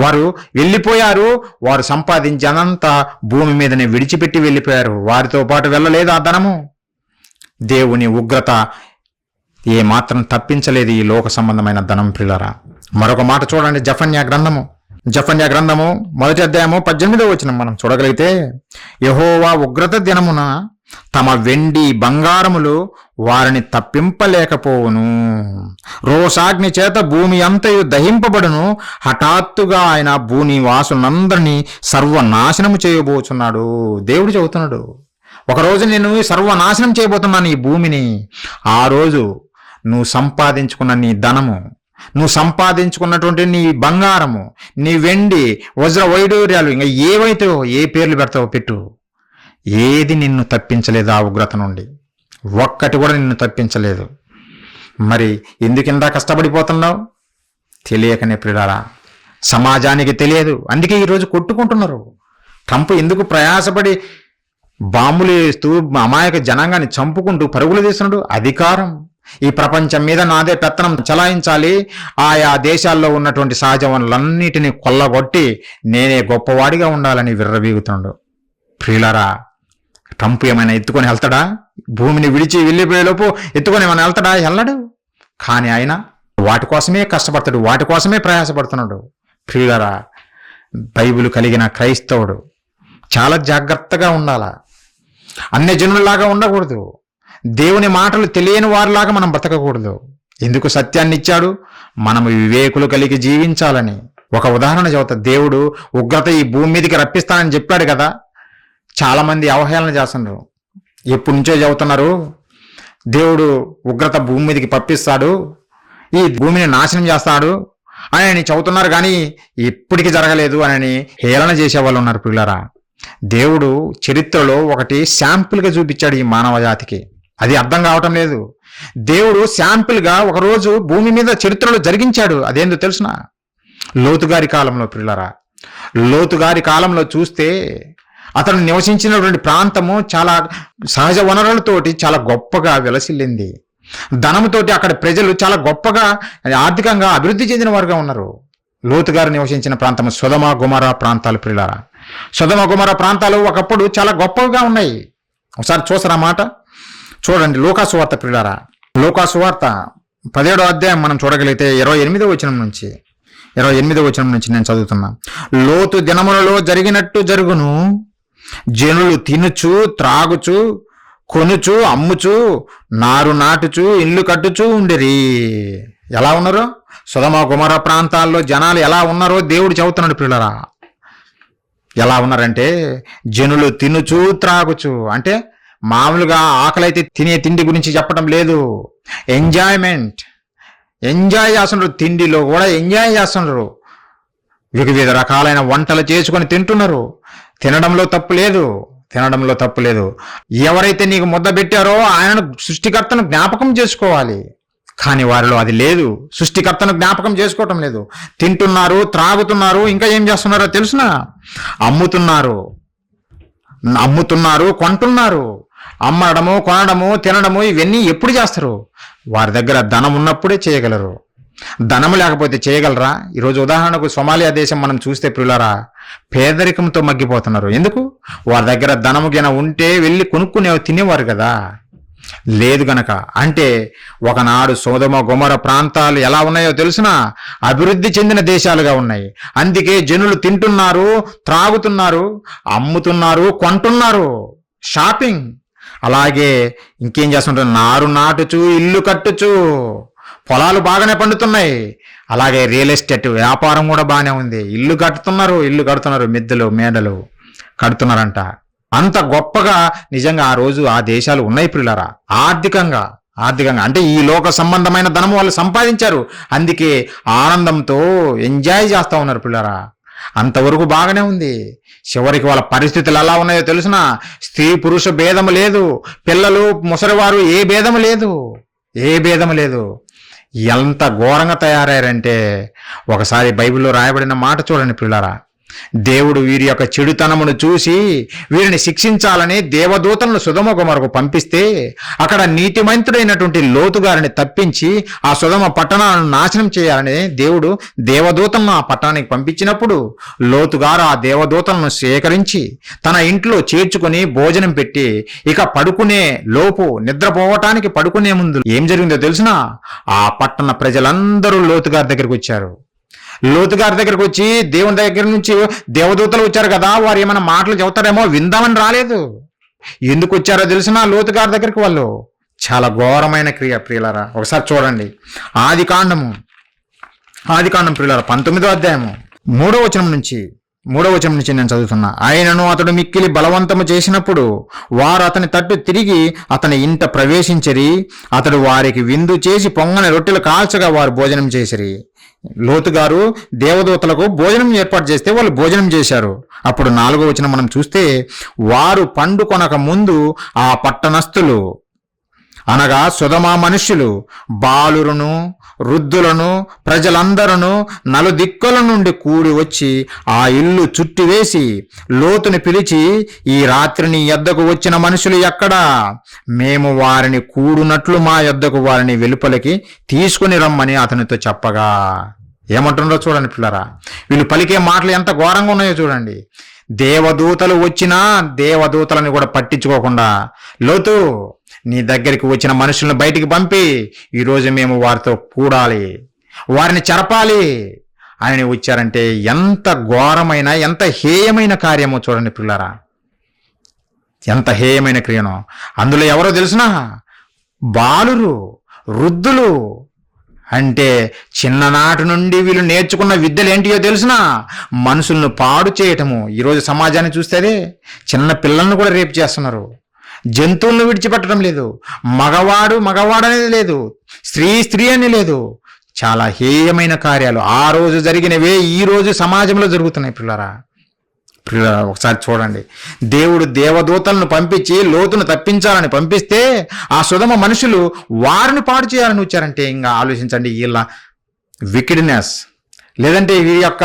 వారు వెళ్ళిపోయారు, వారు సంపాదించినంతా భూమి మీదనే విడిచిపెట్టి వెళ్ళిపోయారు. వారితో పాటు వెళ్ళలేదు ఆ ధనము. దేవుని ఉగ్రత ఏ మాత్రం తప్పించలేదు ఈ లోక సంబంధమైన ధనం. ప్రియులారా, మరొక మాట చూడండి, జఫన్యా గ్రంథము 1వ అధ్యాయము 18వ వచనం మనం చూడగలిగితే, యెహోవా ఉగ్రత దినమున తమ వెండి బంగారములు వారిని తప్పింపలేకపోవును. రోషాగ్ని చేత భూమి అంతయు దహింపబడును. హఠాత్తుగా ఆయన భూమి వాసులందరినీ సర్వనాశనము చేయబోచున్నాడు. దేవుడు చెబుతున్నాడు, ఒకరోజు నేను సర్వనాశనం చేయబోతున్నాను ఈ భూమిని. ఆ రోజు నువ్వు సంపాదించుకున్న నీ ధనము, నువ్వు సంపాదించుకున్నటువంటి నీ బంగారము, నీ వెండి, వజ్ర వైడూర్యాలు, ఇంకా ఏవైతే ఏ పేర్లు పెడతావో పెట్టు, ఏది నిన్ను తప్పించలేదు ఆ ఉగ్రత నుండి. ఒక్కటి కూడా నిన్ను తప్పించలేదు. మరి ఎందుకు ఇంత కష్టపడిపోతున్నావు? తెలియకనే ప్రియులారా, సమాజానికి తెలియదు, అందుకే ఈరోజు కొట్టుకుంటున్నారు. ట్రంప్ ఎందుకు ప్రయాసపడి బాంబులు వేస్తూ అమాయక జనాంగాన్ని చంపుకుంటూ పరుగులు తీస్తున్నాడు? అధికారం. ఈ ప్రపంచం మీద నాదే పెత్తనం చలాయించాలి, ఆయా దేశాల్లో ఉన్నటువంటి సహజ వనరులన్నిటినీ కొల్లగొట్టి నేనే గొప్పవాడిగా ఉండాలని విర్రవీగుతున్నాడు. ప్రియులారా, ట్రంప్ ఏమైనా ఎత్తుకొని వెళ్తాడా? భూమిని విడిచి వెళ్ళిపోయేలోపు ఎత్తుకొని ఏమైనా వెళ్తాడా? వెళ్ళడు. కానీ ఆయన వాటి కోసమే కష్టపడతాడు, వాటి కోసమే ప్రయాసపడుతున్నాడు. ప్రియులారా, బైబిల్ కలిగిన క్రైస్తవుడు చాలా జాగ్రత్తగా ఉండాలా. అన్ని జనులలాగా ఉండకూడదు. దేవుని మాటలు తెలియని వారిలాగా మనం బ్రతకకూడదు. ఎందుకు సత్యాన్ని ఇచ్చాడు? మనము వివేకులు కలిగి జీవించాలని. ఒక ఉదాహరణ చెబుతా. దేవుడు ఉగ్రత ఈ భూమి మీదకి రప్పిస్తానని చెప్పాడు కదా. చాలా మంది అవహేళన చేస్తున్నారు. ఎప్పటి నుంచో చెబుతున్నారు దేవుడు ఉగ్రత భూమి మీదకి పంపిస్తాడు, ఈ భూమిని నాశనం చేస్తాడు అని చెబుతున్నారు, కానీ ఇప్పటికీ జరగలేదు అని హేళన చేసేవాళ్ళు ఉన్నారు. పిల్లరా, దేవుడు చరిత్రలో ఒకటి శాంపుల్గా చూపించాడు ఈ మానవ జాతికి. అది అర్థం కావటం లేదు. దేవుడు శాంపుల్గా ఒకరోజు భూమి మీద చరిత్రలో జరిగించాడు. అదేందో తెలుసునా? లోతుగారి కాలంలో. పిల్లరా, లోతుగారి కాలంలో చూస్తే అతను నివసించినటువంటి ప్రాంతము చాలా సహజ వనరులతోటి చాలా గొప్పగా విలసిల్లింది. ధనంతోటి అక్కడ ప్రజలు చాలా గొప్పగా ఆర్థికంగా అభివృద్ధి చెందిన వారుగా ఉన్నారు. లోతుగారు నివసించిన ప్రాంతం సొదొమ గొమొర్రా ప్రాంతాలు. పిల్లరా, సొదొమ గొమొర్రా ప్రాంతాలు ఒకప్పుడు చాలా గొప్పగా ఉన్నాయి. ఒకసారి చూసారా మాట? చూడండి లూకా సువార్త. పిల్లరా, లూకా సువార్త 17వ అధ్యాయం మనం చూడగలిగితే 28వ వచనం నుంచి నేను చదువుతున్నా. లోతు దినములలో జరిగినట్టు జరుగును, జనులు తినుచు త్రాగుచు కొనుచు అమ్ముచు నారు నాటుచు ఇల్లు కట్టుచూ ఉండిరి. ఎలా ఉన్నారో? సొదొమ గొమొర్రా ప్రాంతాల్లో జనాలు ఎలా ఉన్నారో దేవుడు చెబుతున్నాడు. పిల్లరా, ఎలా ఉన్నారంటే జనులు తినుచు త్రాగుచు, అంటే మామూలుగా ఆకలైతే తినే తిండి గురించి చెప్పడం లేదు. ఎంజాయ్ చేస్తున్నారు. తిండిలో కూడా ఎంజాయ్ చేస్తున్నారు. వివిధ రకాలైన వంటలు చేసుకొని తింటున్నారు. తినడంలో తప్పు లేదు. ఎవరైతే నీకు ముద్ద పెట్టారో ఆయనను సృష్టికర్తను జ్ఞాపకం చేసుకోవాలి. కానీ వారిలో అది లేదు. సృష్టికర్తను జ్ఞాపకం చేసుకోవటం లేదు. తింటున్నారు, త్రాగుతున్నారు, ఇంకా ఏం చేస్తున్నారో తెలుసునా? అమ్ముతున్నారు, కొంటున్నారు. అమ్మడము, కొనడము, తినడము ఇవన్నీ ఎప్పుడు చేస్తారు? వారి దగ్గర ధనం ఉన్నప్పుడే చేయగలరు. ధనం లేకపోతే చేయగలరా? ఈరోజు ఉదాహరణకు సొమాలియా దేశం మనం చూస్తే ప్రియులారా, పేదరికంతో మగ్గిపోతున్నారు. ఎందుకు? వారి దగ్గర ధనము గిన ఉంటే వెళ్ళి కొనుక్కునే తినేవారు కదా. లేదు గనక. అంటే ఒకనాడు సొదొమ గొమొర్రా ప్రాంతాలు ఎలా ఉన్నాయో తెలుసునా? అభివృద్ధి చెందిన దేశాలుగా ఉన్నాయి. అందుకే జనులు తింటున్నారు, త్రాగుతున్నారు, అమ్ముతున్నారు, కొంటున్నారు. షాపింగ్. అలాగే ఇంకేం చేస్తుంటారు? నారు నాటుచు ఇల్లు కట్టుచు. పొలాలు బాగానే పండుతున్నాయి. అలాగే రియల్ ఎస్టేట్ వ్యాపారం కూడా బాగానే ఉంది. ఇల్లు కడుతున్నారు, మిద్దెలు మేడలు కడుతున్నారంట. అంత గొప్పగా నిజంగా ఆ రోజు ఆ దేశాలు ఉన్నాయి ప్రియులారా. ఆర్థికంగా అంటే ఈ లోక సంబంధమైన ధనం వాళ్ళు సంపాదించారు. అందుకే ఆనందంతో ఎంజాయ్ చేస్తూ ఉన్నారు ప్రియులారా. అంతవరకు బాగానే ఉంది. చివరికి వాళ్ళ పరిస్థితులు ఎలా ఉన్నాయో తెలుసునా? స్త్రీ పురుష భేదము లేదు, పిల్లలు ముసలివారు ఏ భేదము లేదు. ఎంత ఘోరంగా తయారయ్యారంటే ఒకసారి బైబిల్లో రాయబడిన మాట చూడండి ప్రియులారా. దేవుడు వీరి యొక్క చెడుతనమును చూసి వీరిని శిక్షించాలని దేవదూతలను సొదొమ గొమొర్రాకు పంపిస్తే అక్కడ నీతిమంతుడైనటువంటి లోతు గారిని తప్పించి ఆ సొదొమ పట్టణాలను నాశనం చేయాలని దేవుడు దేవదూతలను ఆ పట్టణానికి పంపించినప్పుడు లోతు గారు ఆ దేవదూతలను సేకరించి తన ఇంట్లో చేర్చుకొని భోజనం పెట్టి ఇక పడుకునే లోపు, నిద్రపోవటానికి పడుకునే ముందు ఏం జరిగిందో తెలుసునా? ఆ పట్టణ ప్రజలందరూ లోతు గారి దగ్గరికి వచ్చారు. లోతు గారి దగ్గరకు వచ్చి దేవుని దగ్గర నుంచి దేవదూతలు వచ్చారు కదా, వారు ఏమైనా మాటలు చెబుతారేమో విందామని రాలేదు. ఎందుకు వచ్చారో తెలిసినా లోతు గారి దగ్గరికి వాళ్ళు? చాలా ఘోరమైన ప్రియులారా. ఒకసారి చూడండి ఆది కాండం ప్రియులారా 19వ అధ్యాయము 3వ వచనం నుంచి నేను చదువుతున్నా. ఆయనను అతడు మిక్కిలి బలవంతము చేసినప్పుడు వారు అతని తట్టు తిరిగి అతని ఇంట ప్రవేశించిరి. అతడు వారికి విందు చేసి పొంగని రొట్టెలు కాల్చగా వారు భోజనం చేసిరి. లోతు గారు దేవదూతలకు భోజనం ఏర్పాటు చేస్తే వాళ్ళు భోజనం చేశారు. అప్పుడు 4వ వచనం మనం చూస్తే వారు పండుకొనక ముందు ఆ పట్టణస్థులు అనగా సొదొమ మనుష్యులు బాలురును వృద్ధులను ప్రజలందరూ నలుదిక్కుల నుండి కూడి వచ్చి ఆ ఇల్లు చుట్టివేసి లోతుని పిలిచి, ఈ రాత్రి నీ యొద్దకు వచ్చిన మనుషులు ఎక్కడా? మేము వారిని కూడునట్లు మా యొద్దకు వారిని వెలుపలికి తీసుకుని రమ్మని అతనితో చెప్పగా. ఏమంటుందో చూడండి పిల్లరా, వీళ్ళు పలికే మాటలు ఎంత ఘోరంగా ఉన్నాయో చూడండి. దేవదూతలు వచ్చినా దేవదూతలను కూడా పట్టించుకోకుండా, లోతు నీ దగ్గరికి వచ్చిన మనుషులను బయటికి పంపి ఈరోజు మేము వారితో కూడాలి, వారిని చెరపాలి అని వచ్చారంటే ఎంత ఘోరమైన ఎంత హేయమైన కార్యమో చూడండి పిల్లరా, ఎంత హేయమైన క్రియనో. అందులో ఎవరో తెలుసునా? బాలురు, వృద్ధులు. అంటే చిన్ననాటి నుండి వీళ్ళు నేర్చుకున్న విద్యలు ఏంటియో తెలుసునా? మనుషులను పాడు చేయటము. ఈరోజు సమాజాన్ని చూస్తే చిన్న పిల్లలను కూడా రేపు చేస్తున్నారు, జంతువులను విడిచిపెట్టడం లేదు, మగవాడు అనేది లేదు, స్త్రీ అని లేదు. చాలా హేయమైన కార్యాలు ఆ రోజు జరిగినవే ఈ రోజు సమాజంలో జరుగుతున్నాయి పిల్లరా. ఒకసారి చూడండి, దేవుడు దేవదూతలను పంపించి లోతును తప్పించాలని పంపిస్తే ఆ సొదొమ మనుషులు వారిని పాడు చేయాలని వచ్చారంటే ఇంకా ఆలోచించండి వీళ్ళ వికిడ్నెస్, లేదంటే వీరి యొక్క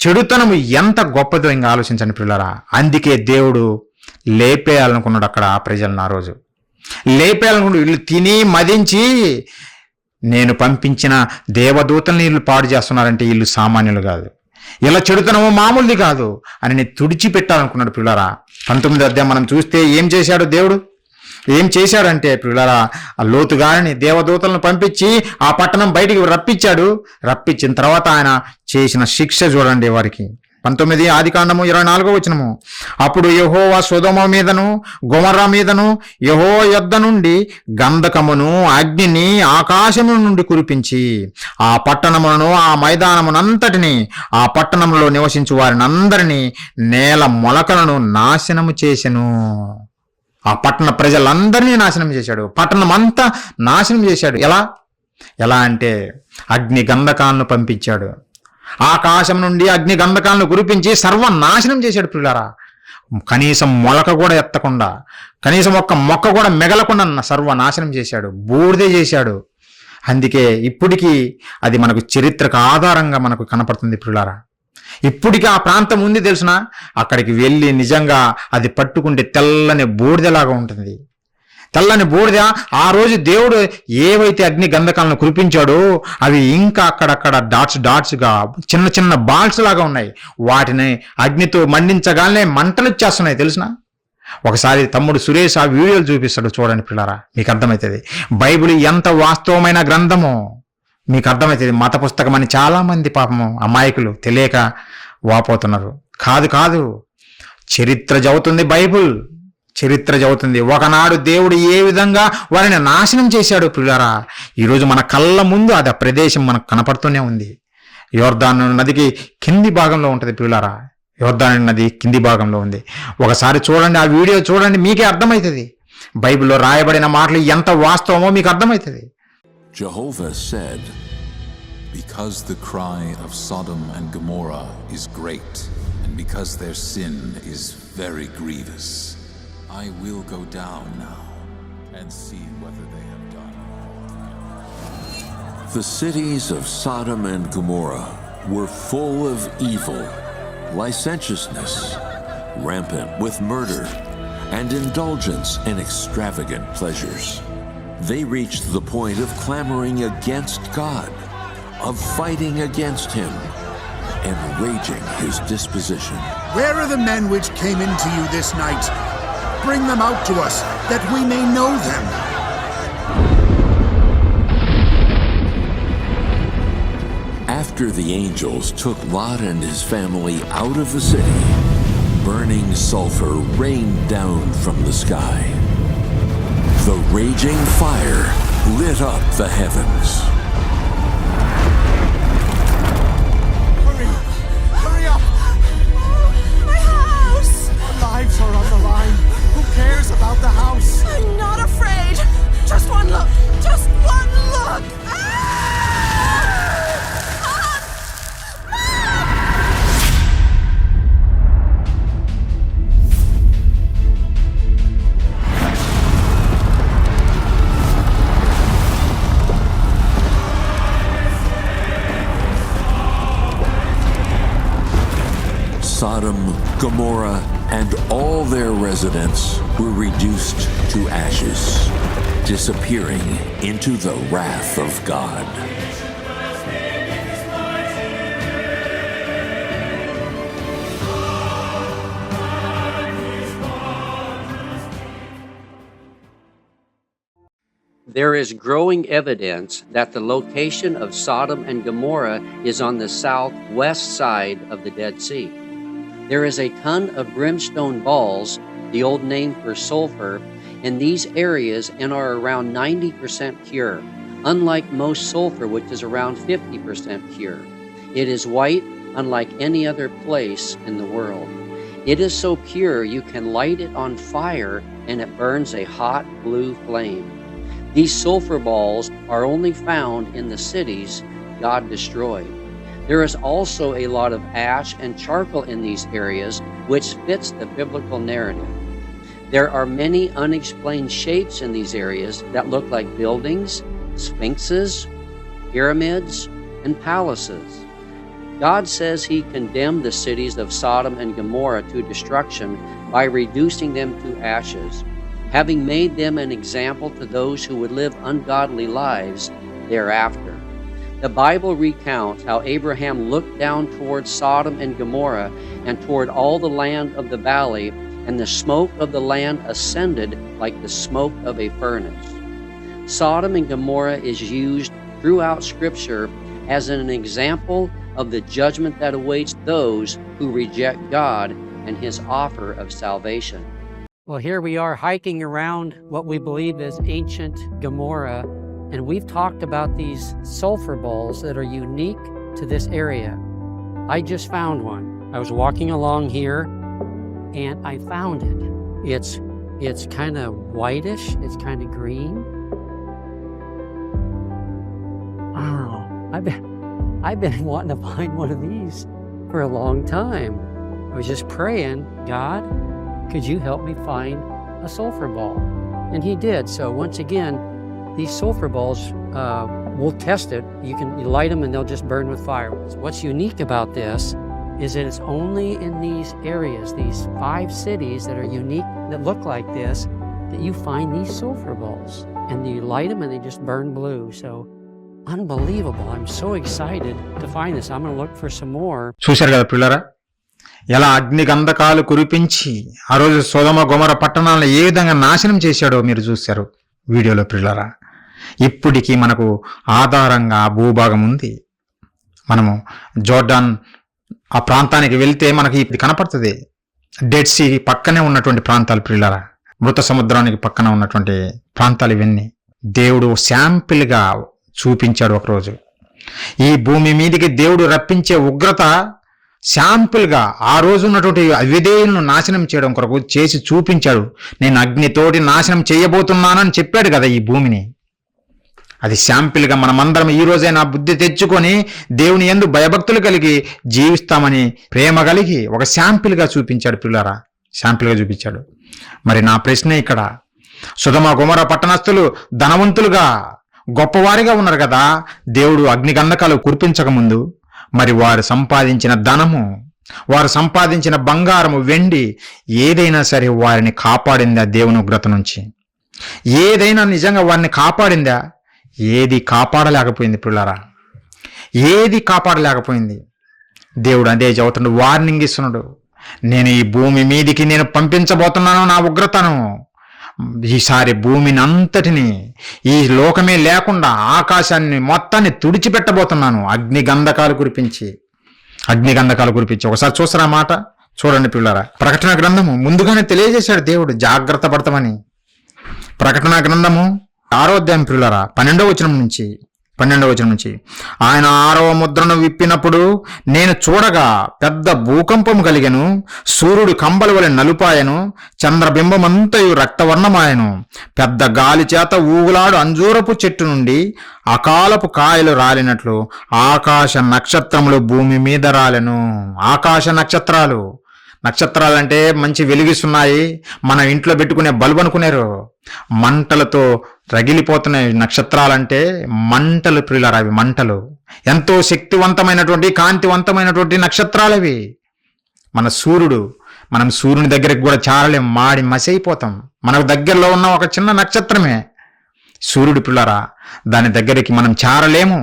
చెడుతనము ఎంత గొప్పదో ఇంకా ఆలోచించండి పిల్లరా. అందుకే దేవుడు లేపేయాలనుకున్నాడు అక్కడ ఆ ప్రజలను. ఆ రోజు లేపేయాలనుకున్నాడు. వీళ్ళు తిని మదించి నేను పంపించిన దేవదూతల్ని వీళ్ళు పాడు చేస్తున్నారంటే వీళ్ళు సామాన్యులు కాదు, ఇలా చెడుతనము మామూలుది కాదు అని తుడిచిపెట్టాలనుకున్నాడు పిల్లరా. 19వ అధ్యాయం మనం చూస్తే ఏం చేశాడు దేవుడు? ఏం చేశాడంటే పిల్లరా, ఆ లోతు గారిని దేవదూతలను పంపించి ఆ పట్టణం బయటికి రప్పించాడు. రప్పించిన తర్వాత ఆయన చేసిన శిక్ష చూడండి వారికి. 19 ఆదికాండము 24వ వచనము. అప్పుడు యెహోవా సొదొమ మీదను గొమొర్రా మీదను యెహోవా యొద్ద నుండి గంధకమును అగ్నిని ఆకాశము నుండి కురిపించి ఆ పట్టణములను ఆ మైదానమునంతటిని ఆ పట్టణంలో నివసించు వారిని అందరినీ నేల మొలకలను నాశనము చేసెను. ఆ పట్టణ ప్రజలందరినీ నాశనం చేశాడు, పట్టణం అంతా నాశనం చేశాడు. ఎలా అంటే అగ్ని గంధకాలను పంపించాడు, ఆకాశం నుండి అగ్ని గంధకాలను కురిపించి సర్వనాశనం చేశాడు పిల్లారా. కనీసం మొలక కూడా ఎత్తకుండా, కనీసం ఒక్క మొక్క కూడా మిగలకుండా సర్వనాశనం చేశాడు, బూడిదే చేశాడు. అందుకే ఇప్పటికీ అది మనకు చరిత్రకు ఆధారంగా మనకు కనపడుతుంది పిల్లారా. ఇప్పటికీ ఆ ప్రాంతం ఉంది తెలిసిన, అక్కడికి వెళ్ళి నిజంగా అది పట్టుకుంటే తెల్లని బూడిదలాగా ఉంటుంది. తెల్లని బూడిద. ఆ రోజు దేవుడు ఏవైతే అగ్ని గంధకాలను కురిపించాడో అవి ఇంకా అక్కడక్కడ డాట్స్గా చిన్న చిన్న బాల్స్ లాగా ఉన్నాయి. వాటిని అగ్నితో మండించగానే మంటలు వచ్చేస్తున్నాయి తెలిసిన. ఒకసారి తమ్ముడు సురేష్ ఆ వీడియోలు చూపిస్తాడు, చూడండి పిల్లరా, మీకు అర్థమవుతుంది బైబిల్ ఎంత వాస్తవమైన గ్రంథమో మీకు అర్థమవుతుంది. మత పుస్తకం అని చాలామంది పాపము అమాయకులు తెలియక వాపోతున్నారు. కాదు, చరిత్ర చదువుతుంది బైబిల్, చరిత్ర చదువుతుంది. ఒకనాడు దేవుడు ఏ విధంగా వారిని నాశనం చేశాడు పిల్లారా, ఈరోజు మన కళ్ళ ముందు అది ఆ ప్రదేశం మనకు కనపడుతూనే ఉంది. యోర్దాను నదికి కింది భాగంలో ఉంటుంది పిల్లారా, యోర్దాను నది కింది భాగంలో ఉంది. ఒకసారి చూడండి, ఆ వీడియో చూడండి, మీకే అర్థమవుతుంది బైబిల్లో రాయబడిన మాటలు ఎంత వాస్తవమో మీకు అర్థమవుతుంది. Jehovah said, because the cry of Sodom and Gomorrah is great, and because their sin is very grievous, I will go down now and see whether they have done. The cities of Sodom and Gomorrah were full of evil, licentiousness, rampant with murder, and indulgence in extravagant pleasures. They reached the point of clamoring against God, of fighting against Him, and raging His disposition. Where are the men which came into you this night? Bring them out to us, that we may know them. After the angels took Lot and his family out of the city, burning sulfur rained down from the sky. The raging fire lit up the heavens. Hurry up! My house! Our lives are on the line. Who cares about the house? I'm not afraid. Just one look. Just one look. Sodom, Gomorrah, and all their residents were reduced to ashes, disappearing into the wrath of God. There is growing evidence that the location of Sodom and Gomorrah is on the southwest side of the Dead Sea. There is a ton of brimstone balls, the old name for sulfur, in these areas and are around 90% pure, unlike most sulfur, which is around 50% pure. It is white, unlike any other place in the world. It is so pure you can light it on fire and it burns a hot blue flame. These sulfur balls are only found in the cities God destroyed. There is also a lot of ash and charcoal in these areas, which fits the biblical narrative. There are many unexplained shapes in these areas that look like buildings, sphinxes, pyramids, and palaces. God says He condemned the cities of Sodom and Gomorrah to destruction by reducing them to ashes, having made them an example to those who would live ungodly lives thereafter. The Bible recounts how Abraham looked down toward Sodom and Gomorrah and toward all the land of the valley, and the smoke of the land ascended like the smoke of a furnace. Sodom and Gomorrah is used throughout Scripture as an example of the judgment that awaits those who reject God and His offer of salvation. Well, here we are hiking around what we believe is ancient Gomorrah, and we've talked about these sulfur balls that are unique to this area. I just found one. I was walking along here and I found it. It's kind of whitish, it's kind of green. Oh, I've been wanting to find one of these for a long time. I was just praying, God, could you help me find a sulfur ball? And He did. So once again, these sulfur balls, we'll test it. You light them and they'll just burn with fire. What's unique about this is that it's only in these areas, these 5 cities that are unique, that look like this, that you find these sulfur balls. And you light them and they just burn blue. So unbelievable. I'm so excited to find this. I'm going to look for some more. చూశారు కదా పిల్లరా, ఎలా అగ్ని గంధకాలు కురిపించి ఆ రోజు సొదొమ గొమొర్రా పట్టణాలను ఏ విధంగా నాశనం చేశాడో మీరు చూశారు వీడియోలో పిల్లరా. ఇప్పటికీ మనకు ఆధారంగా భూభాగం ఉంది. మనము జోర్డాన్ ఆ ప్రాంతానికి వెళ్తే మనకి ఇది కనపడుతుంది. డెడ్ సీ పక్కనే ఉన్నటువంటి ప్రాంతాలు పిల్లరా, మృత సముద్రానికి పక్కన ఉన్నటువంటి ప్రాంతాలు ఇవన్నీ దేవుడు శాంపిల్గా చూపించాడు. ఒకరోజు ఈ భూమి మీదికి దేవుడు రప్పించే ఉగ్రత శాంపుల్గా ఆ రోజు ఉన్నటువంటి అవిధేయులను నాశనం చేయడం కొరకు చేసి చూపించాడు. నేను అగ్నితోటి నాశనం చేయబోతున్నానని చెప్పాడు కదా ఈ భూమిని. అది శాంపిల్గా మనమందరం ఈ రోజైనా బుద్ధి తెచ్చుకొని దేవుని యందు భయభక్తులు కలిగి జీవిస్తామని ప్రేమ కలిగి ఒక శాంపిల్గా చూపించాడు పిల్లారా, శాంపిల్గా చూపించాడు. మరి నా ప్రశ్న ఇక్కడ, సొదొమ గొమొర్రా పట్టణస్థులు ధనవంతులుగా గొప్పవారిగా ఉన్నారు కదా దేవుడు అగ్నిగంధకాలు కురిపించకముందు. మరి వారు సంపాదించిన ధనము, వారు సంపాదించిన బంగారము, వెండి ఏదైనా సరే వారిని కాపాడిందా దేవుని ఉగ్రత నుంచి? ఏదైనా నిజంగా వారిని కాపాడిందా? ఏది కాపాడలేకపోయింది పిల్లారా, ఏది కాపాడలేకపోయింది. దేవుడు అదే చదువుతున్నాడు, వార్నింగ్ ఇస్తున్నాడు. నేను ఈ భూమి మీదికి నేను పంపించబోతున్నాను నా ఉగ్రతను. ఈసారి భూమిని అంతటిని, ఈ లోకమే లేకుండా ఆకాశాన్ని మొత్తాన్ని తుడిచిపెట్టబోతున్నాను అగ్నిగంధకాలు కురిపించి. ఒకసారి చూస్తారా మాట? చూడండి పిల్లరా, ప్రకటన గ్రంథము ముందుగానే తెలియజేశాడు దేవుడు జాగ్రత్త పడతామని. ప్రకటన గ్రంథము 6వ అధ్యాయం పిల్లరా 12వ వచనం నుంచి ఆయన 6వ ముద్రను విప్పినప్పుడు నేను చూడగా పెద్ద భూకంపము కలిగెను. సూర్యుడు కంబలి వలె నలుపాయను, చంద్రబింబమంతయు రక్తవర్ణమాయను. పెద్ద గాలి చేత ఊగులాడు అంజూరపు చెట్టు నుండి అకాలపు కాయలు రాలినట్లు ఆకాశ నక్షత్రములు భూమి మీద రాలెను. ఆకాశ నక్షత్రాలంటే మంచి వెలిగిస్తున్నాయి, మన ఇంట్లో పెట్టుకునే బల్బు అనుకునేరు. మంటలతో రగిలిపోతున్నాయి నక్షత్రాలంటే. మంటలు ప్రియులారా, అవి మంటలు. ఎంతో శక్తివంతమైనటువంటి కాంతివంతమైనటువంటి నక్షత్రాలు అవి. మన సూర్యుడు, మనం సూర్యుని దగ్గరికి కూడా చారలేం, మాడి మసైపోతాం. మనకు దగ్గరలో ఉన్న ఒక చిన్న నక్షత్రమే సూర్యుడు పిల్లరా, దాని దగ్గరికి మనం చారలేము.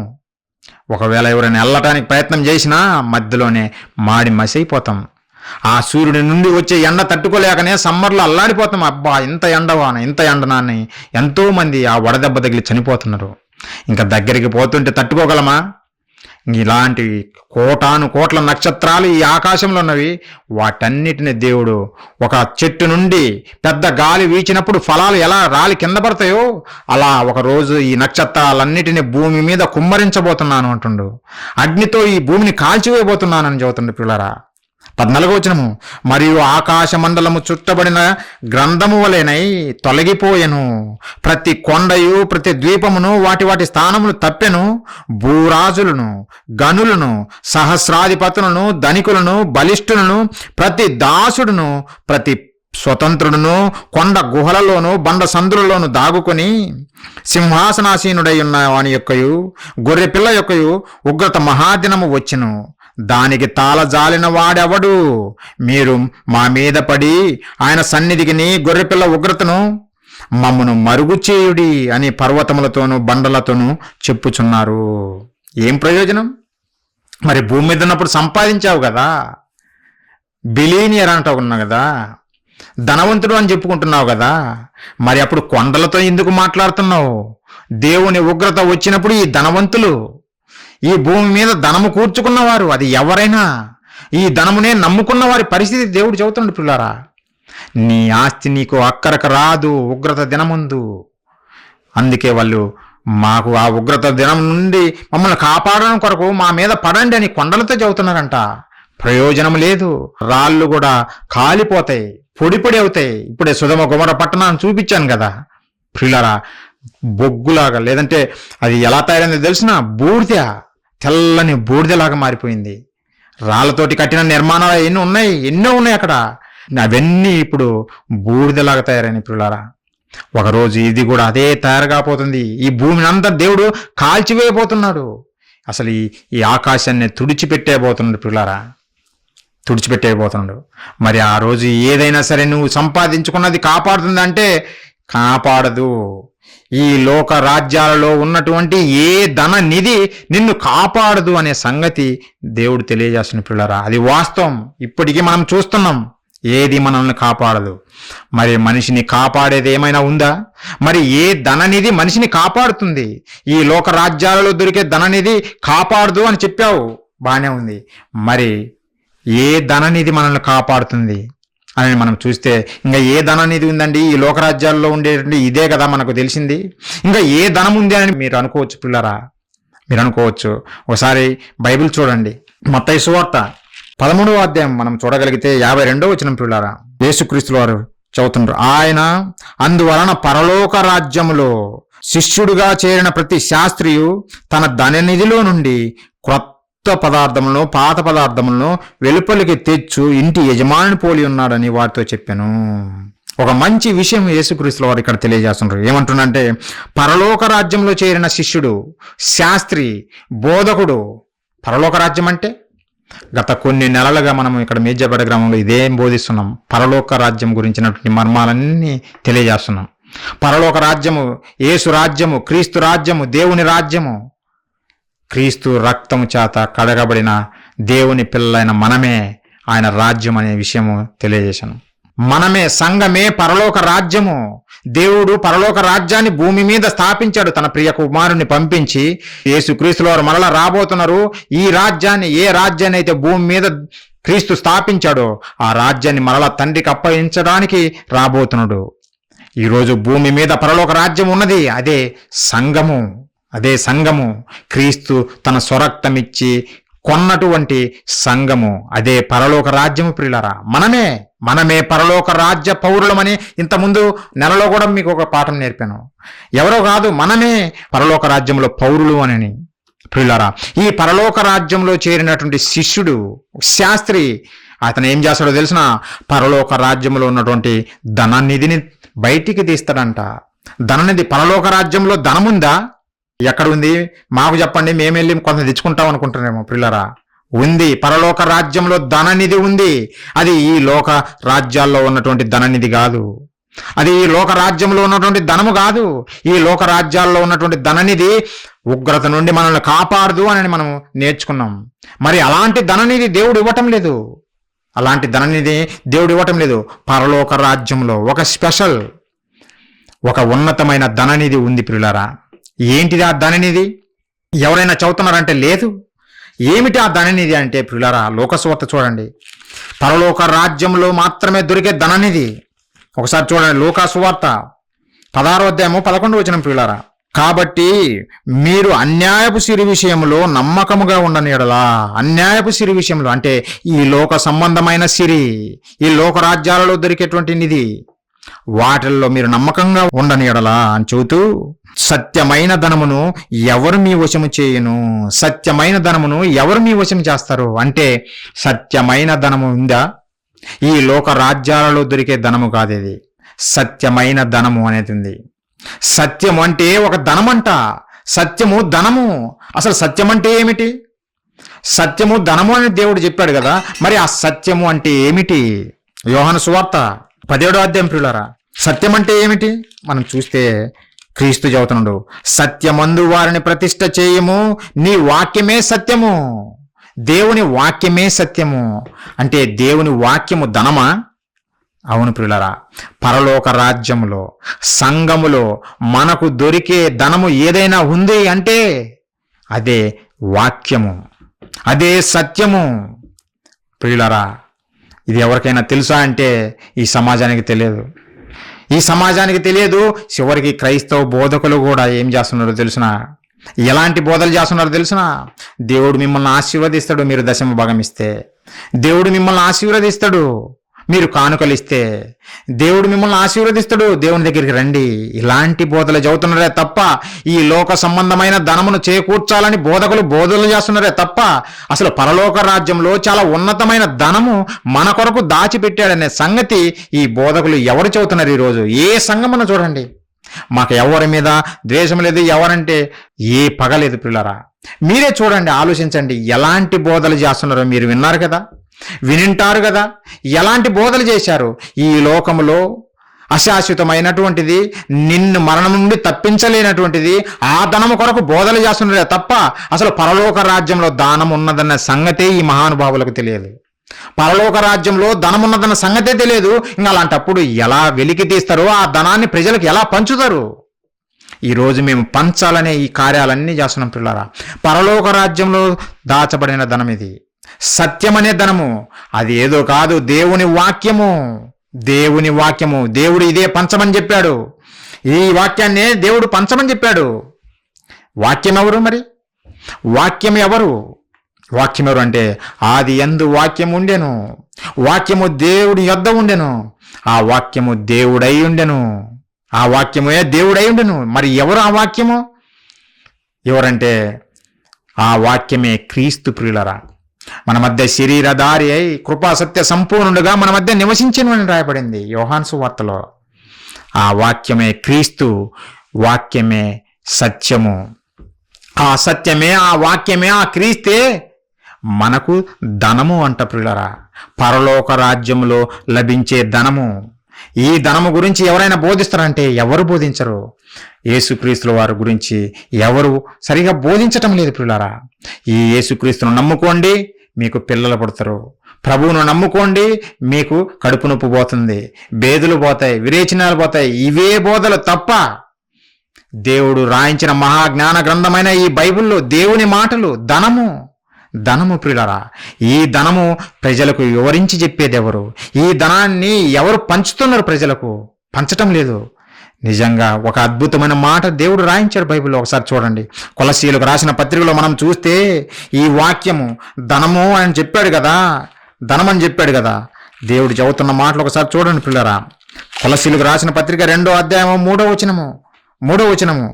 ఒకవేళ ఎవరైనా వెళ్ళటానికి ప్రయత్నం చేసినా మధ్యలోనే మాడి మసైపోతాం. ఆ సూర్యుడి నుండి వచ్చే ఎండ తట్టుకోలేకనే సమ్మర్లో అల్లాడిపోతాం. అబ్బా ఇంత ఎండవాన, ఇంత ఎండనా అని ఎంతోమంది ఆ వడదెబ్బ తగిలి చనిపోతున్నారు. ఇంకా దగ్గరికి పోతుంటే తట్టుకోగలమా? ఇలాంటి కోటాను కోట్ల నక్షత్రాలు ఈ ఆకాశంలో ఉన్నవి. వాటన్నిటిని దేవుడు ఒక చెట్టు నుండి పెద్ద గాలి వీచినప్పుడు ఫలాలు ఎలా రాలి కింద పడతాయో అలా ఒకరోజు ఈ నక్షత్రాలన్నిటిని భూమి మీద కుమ్మరించబోతున్నాను అంటుండు. అగ్నితో ఈ భూమిని కాల్చివేయబోతున్నానని చెబుతుండు పిల్లరా. 14వ వచనము, మరియు ఆకాశ మండలము చుట్టబడిన గ్రంథము వలెనై తొలగిపోయెను. ప్రతి కొండయు ప్రతి ద్వీపమును వాటి వాటి స్థానములు తప్పెను. భూరాజులను, గనులను, సహస్రాధిపతులను, ధనికులను, బలిష్ఠులను, ప్రతి దాసుడును, ప్రతి స్వతంత్రుడును కొండ గుహలలోను బండ సందులలోను దాగుకొని సింహాసనాసీనుడై ఉన్న వాని యొక్కయు గొర్రె పిల్ల యొక్కయు ఉగ్రత మహాదినము వచ్చెను. దానికి తాళజాలిన వాడెవడు? మీరు మా మీద పడి ఆయన సన్నిధికిని గొర్రెపిల్ల ఉగ్రతను మమ్మను మరుగు చేయుడి అని పర్వతములతోనూ బండలతోనూ చెప్పుచున్నారు. ఏం ప్రయోజనం? మరి భూమి మీద ఉన్నప్పుడు సంపాదించావు కదా, బిలీనియర్ అంటావు కదా, ధనవంతుడు అని చెప్పుకుంటున్నావు కదా, మరి అప్పుడు కొండలతో ఎందుకు మాట్లాడుతున్నావు? దేవుని ఉగ్రత వచ్చినప్పుడు ఈ ధనవంతులు, ఈ భూమి మీద ధనము కూర్చుకున్నవారు, అది ఎవరైనా ఈ ధనమునే నమ్ముకున్న వారి పరిస్థితి దేవుడు చెబుతుండు పిల్లారా. నీ ఆస్తి నీకు అక్కరకు రాదు ఉగ్రత దినముందు. అందుకే వాళ్ళు మాకు ఆ ఉగ్రత దినం నుండి మమ్మల్ని కాపాడడం కొరకు మా మీద పడండి అని కొండలతో చెబుతున్నారంట. ప్రయోజనం లేదు. రాళ్ళు కూడా కాలిపోతాయి, పొడి పొడి అవుతాయి. ఇప్పుడే సుధమ గుమర పట్టణాన్ని చూపించాను కదా పిల్లారా. బొగ్గులాగా, లేదంటే అది ఎలా తయారైందో తెలిసిన బూడిద, తెల్లని బూడిదలాగా మారిపోయింది. రాళ్లతోటి కట్టిన నిర్మాణాలు ఎన్నో ఉన్నాయి అక్కడ. అవన్నీ ఇప్పుడు బూడిదలాగా తయారైన పిల్లారా. ఒకరోజు ఇది కూడా అదే తయారుగా పోతుంది. ఈ భూమిని అంతా దేవుడు కాల్చివేయబోతున్నాడు. అసలు ఈ ఆకాశాన్ని తుడిచిపెట్టేయబోతున్నాడు పిల్లారా, తుడిచిపెట్టేయబోతున్నాడు. మరి ఆ రోజు ఏదైనా సరే నువ్వు సంపాదించుకున్నది కాపాడుతుందంటే కాపాడదు. ఈ లోక రాజ్యాలలో ఉన్నటువంటి ఏ ధన నిధి నిన్ను కాపాడదు అనే సంగతి దేవుడు తెలియజేస్తున్న పిల్లరా. అది వాస్తవం. ఇప్పటికీ మనం చూస్తున్నాం, ఏది మనల్ని కాపాడదు. మరి మనిషిని కాపాడేది ఏమైనా ఉందా? మరి ఏ ధననిధి మనిషిని కాపాడుతుంది? ఈ లోక రాజ్యాలలో దొరికే ధననిధి కాపాడదు అని చెప్పావు, బాగానే ఉంది. మరి ఏ ధననిధి మనల్ని కాపాడుతుంది అని మనం చూస్తే ఇంకా ఏ ధననిధి ఉందండి? ఈ లోకరాజ్యాల్లో ఉండేటువంటి ఇదే కదా మనకు తెలిసింది. ఇంకా ఏ ధనం ఉంది అని మీరు అనుకోవచ్చు పిల్లరా, మీరు అనుకోవచ్చు. ఒకసారి బైబిల్ చూడండి, మత్తయి సువార్త 13వ అధ్యాయం మనం చూడగలిగితే 52వ వచనం పిల్లరా. యేసుక్రీస్తు వారు చదువుతుండ్రు, ఆయన అందువలన పరలోక రాజ్యములో శిష్యుడుగా చేరిన ప్రతి శాస్త్రియు తన ధననిధిలో నుండి క్రొత్త పదార్థములను పాత పదార్థములను వెలుపలికి తెచ్చు ఇంటి యజమాని పోలి ఉన్నాడని వారితో చెప్పాను. ఒక మంచి విషయం యేసుక్రీస్తుల వారు ఇక్కడ తెలియజేస్తున్నారు. ఏమంటున్నంటే, పరలోక రాజ్యంలో చేరిన శిష్యుడు, శాస్త్రి, బోధకుడు. పరలోక రాజ్యం అంటే గత కొన్ని నెలలుగా మనం ఇక్కడ మేజాపేట గ్రామంలో ఇదేం బోధిస్తున్నాం. పరలోక రాజ్యం గురించినటువంటి మర్మాలన్నీ తెలియజేస్తున్నాం. పరలోక రాజ్యము యేసు రాజ్యము, క్రీస్తు రాజ్యము, దేవుని రాజ్యము. క్రీస్తు రక్తము చేత కడగబడిన దేవుని పిల్లలైన మనమే ఆయన రాజ్యం అనే విషయము తెలియజేశాను. మనమే, సంఘమే పరలోక రాజ్యము. దేవుడు పరలోక రాజ్యాన్ని భూమి మీద స్థాపించాడు. తన ప్రియ కుమారుని పంపించి యేసుక్రీస్తుల వారు మరలా రాబోతున్నారు. ఈ రాజ్యాన్ని, ఏ రాజ్యాన్ని అయితే భూమి మీద క్రీస్తు స్థాపించాడో ఆ రాజ్యాన్ని మరలా తండ్రికి అప్పగించడానికి రాబోతున్నాడు. ఈరోజు భూమి మీద పరలోక రాజ్యం ఉన్నది, అదే సంఘము. అదే సంఘము, క్రీస్తు తన స్వరక్తమిచ్చి కొన్నటువంటి సంఘము. అదే పరలోక రాజ్యము ప్రియులారా. మనమే పరలోక రాజ్య పౌరులమని ఇంతకుముందు నెలలో కూడా మీకు ఒక పాఠం నేర్పాను. ఎవరో కాదు, మనమే పరలోక రాజ్యంలో పౌరులు అని ప్రియులారా. ఈ పరలోక రాజ్యంలో చేరినటువంటి శిష్యుడు, శాస్త్రి, అతను ఏం చేస్తాడో తెలిసిన, పరలోక రాజ్యంలో ఉన్నటువంటి ధననిధిని బయటికి తీస్తాడంట. ధననిధి, పరలోక రాజ్యంలో ధనముందా? ఎక్కడ ఉంది? మాకు చెప్పండి, మేము వెళ్ళి కొంత తెచ్చుకుంటాం అనుకుంటున్నామేమో పిల్లరా. ఉంది. పరలోక రాజ్యంలో ధననిధి ఉంది. అది ఈ లోక రాజ్యాల్లో ఉన్నటువంటి ధననిధి కాదు. అది ఈ లోక రాజ్యంలో ఉన్నటువంటి ధనము కాదు. ఈ లోక రాజ్యాల్లో ఉన్నటువంటి ధననిధి ఉగ్రత నుండి మనల్ని కాపాడదు అని మనం నేర్చుకున్నాం. మరి అలాంటి ధననిధి దేవుడు ఇవ్వటం లేదు. అలాంటి ధననిధి దేవుడు ఇవ్వటం లేదు. పరలోక రాజ్యంలో ఒక స్పెషల్, ఒక ఉన్నతమైన ధననిధి ఉంది ప్రియులారా. ఏంటిది ఆ ధననిధి? ఎవరైనా చదువుతున్నారంటే లేదు. ఏమిటి ఆ ధననిధి అంటే ప్రియులారా, లోకసువార్త చూడండి. పరలోక రాజ్యంలో మాత్రమే దొరికే ధననిధి. ఒకసారి చూడండి, లోకసువార్త 16వ అధ్యాయము 11వ వచనం ప్రియులారా. కాబట్టి మీరు అన్యాయపు సిరి విషయంలో నమ్మకముగా ఉండని యెడల, అన్యాయపు సిరి విషయంలో అంటే ఈ లోక సంబంధమైన సిరి, ఈ లోక రాజ్యాలలో దొరికేటువంటి నిధి, వాటిల్లో మీరు నమ్మకంగా ఉండని యెడల అని చెబుతూ, సత్యమైన ధనమును ఎవరు మీ వశము చేయను, సత్యమైన ధనమును ఎవరు మీ వశం చేస్తారు అంటే సత్యమైన ధనము ఉందా? ఈ లోక రాజ్యాలలో దొరికే ధనము కాదేది, సత్యమైన ధనము అనేది ఉంది. సత్యము అంటే ఒక ధనమంట. సత్యము ధనము. అసలు సత్యం అంటే ఏమిటి? సత్యము ధనము అని దేవుడు చెప్పాడు కదా, మరి ఆ సత్యము అంటే ఏమిటి? యోహాను సువార్త 17వ అధ్యాయం ప్రియులారా, సత్యం అంటే ఏమిటి మనం చూస్తే క్రీస్తు చెబుతున్నాడు, సత్యమందు వారిని ప్రతిష్ఠ చేయము, నీ వాక్యమే సత్యము. దేవుని వాక్యమే సత్యము అంటే దేవుని వాక్యము ధనమా? అవును ప్రియులారా, పరలోక రాజ్యములో, సంఘములో మనకు దొరికే ధనము ఏదైనా ఉంది అంటే అదే వాక్యము, అదే సత్యము. ప్రియులారా, ఇది ఎవరికైనా తెలుసా అంటే ఈ సమాజానికి తెలియదు. ఈ సమాజానికి తెలియదు. చివరికి క్రైస్తవ బోధకులు కూడా ఏం చేస్తున్నారో తెలుసునా? ఎలాంటి బోధలు చేస్తున్నారో తెలుసునా? దేవుడు మిమ్మల్ని ఆశీర్వదిస్తాడు మీరు దశమ భాగం ఇస్తే, దేవుడు మిమ్మల్ని ఆశీర్వదిస్తాడు మీరు కానుకలు ఇస్తే, దేవుడు మిమ్మల్ని ఆశీర్వదిస్తాడు దేవుని దగ్గరికి రండి. ఇలాంటి బోధలు చదువుతున్నారే తప్ప ఈ లోక సంబంధమైన ధనమును చేకూర్చాలని బోధలు చేస్తున్నారే తప్ప అసలు పరలోక రాజ్యంలో చాలా ఉన్నతమైన ధనము మన కొరకు దాచిపెట్టాడనే సంగతి ఈ బోధకులు ఎవరు చెబుతున్నారు ఈరోజు? ఏ సంఘమున చూడండి, మాకు ఎవరి మీద ద్వేషం లేదు, ఎవరంటే ఏ పగలేదు ప్రియులారా. మీరే చూడండి, ఆలోచించండి, ఎలాంటి బోధలు చేస్తున్నారో మీరు విన్నారు కదా, వినింటారు కదా. ఎలాంటి బోధలు చేశారు? ఈ లోకములో అశాశ్వతమైనటువంటిది, నిన్ను మరణం నుండి తప్పించలేనటువంటిది, ఆ ధనము కొరకు బోధలు చేస్తున్నారే తప్ప అసలు పరలోక రాజ్యంలో దానం ఉన్నదన్న సంగతే ఈ మహానుభావులకు తెలియదు. పరలోక రాజ్యంలో ధనం ఉన్నదన్న సంగతే తెలియదు. ఇంకా అలాంటప్పుడు ఎలా వెలికి తీస్తారో, ఆ ధనాన్ని ప్రజలకు ఎలా పంచుతారు? ఈరోజు మేము పంచాలనే ఈ కార్యాలన్నీ చేస్తున్నాం పిల్లరా. పరలోక రాజ్యంలో దాచబడిన ధనం ఇది, సత్యమనే ధనము. అది ఏదో కాదు, దేవుని వాక్యము. దేవుని వాక్యము. దేవుడు ఇదే పంచమని చెప్పాడు. ఈ వాక్యాన్నే దేవుడు పంచమని చెప్పాడు. వాక్యం ఎవరు మరి? వాక్యం ఎవరు? వాక్యం ఎవరు అంటే ఆది యందు వాక్యం ఉండెను, వాక్యము దేవుడి యొద్ద ఉండెను, ఆ వాక్యము దేవుడై ఉండెను, ఆ వాక్యమే దేవుడై ఉండెను. మరి ఎవరు ఆ వాక్యము? ఎవరంటే ఆ వాక్యమే క్రీస్తు ప్రియులరా. మన మధ్య శరీరధారి అయి కృపా సత్య సంపూర్ణుడుగా మన మధ్య నివసించినని రాయబడింది యోహాను సువార్తలో. ఆ వాక్యమే క్రీస్తు, వాక్యమే సత్యము. ఆ సత్యమే, ఆ వాక్యమే, ఆ క్రీస్తే మనకు ధనము అంట ప్రియులరా. పరలోక రాజ్యంలో లభించే ధనము. ఈ ధనము గురించి ఎవరైనా బోధిస్తారంటే ఎవరు బోధించరు. యేసుక్రీస్తుల వారి గురించి ఎవరు సరిగా బోధించటం లేదు ప్రియులారా. ఈ యేసుక్రీస్తును నమ్ముకోండి, మీకు పిల్లలు పుడతారు. ప్రభువును నమ్ముకోండి, మీకు కడుపు నొప్పి పోతుంది, బేదులు పోతాయి, విరేచనాలు పోతాయి. ఇవే బోధలు తప్ప దేవుడు రాయించిన మహాజ్ఞాన గ్రంథమైన ఈ బైబిల్లో దేవుని మాటలు ధనము ప్రియులారా. ఈ ధనము ప్రజలకు వివరించి చెప్పేది ఎవరు? ఈ ధనాన్ని ఎవరు పంచుతున్నారు? ప్రజలకు పంచటం లేదు. నిజంగా ఒక అద్భుతమైన మాట దేవుడు రాయించాడు బైబిల్లో. ఒకసారి చూడండి, కొలస్సీయులకు రాసిన పత్రికలో మనం చూస్తే ఈ వాక్యము ధనము అని చెప్పాడు కదా, ధనమని చెప్పాడు కదా. దేవుడు చెబుతున్న మాటలు ఒకసారి చూడండి పిల్లరా. కొలస్సీయులకు రాసిన పత్రిక 2వ అధ్యాయము 3వ వచనము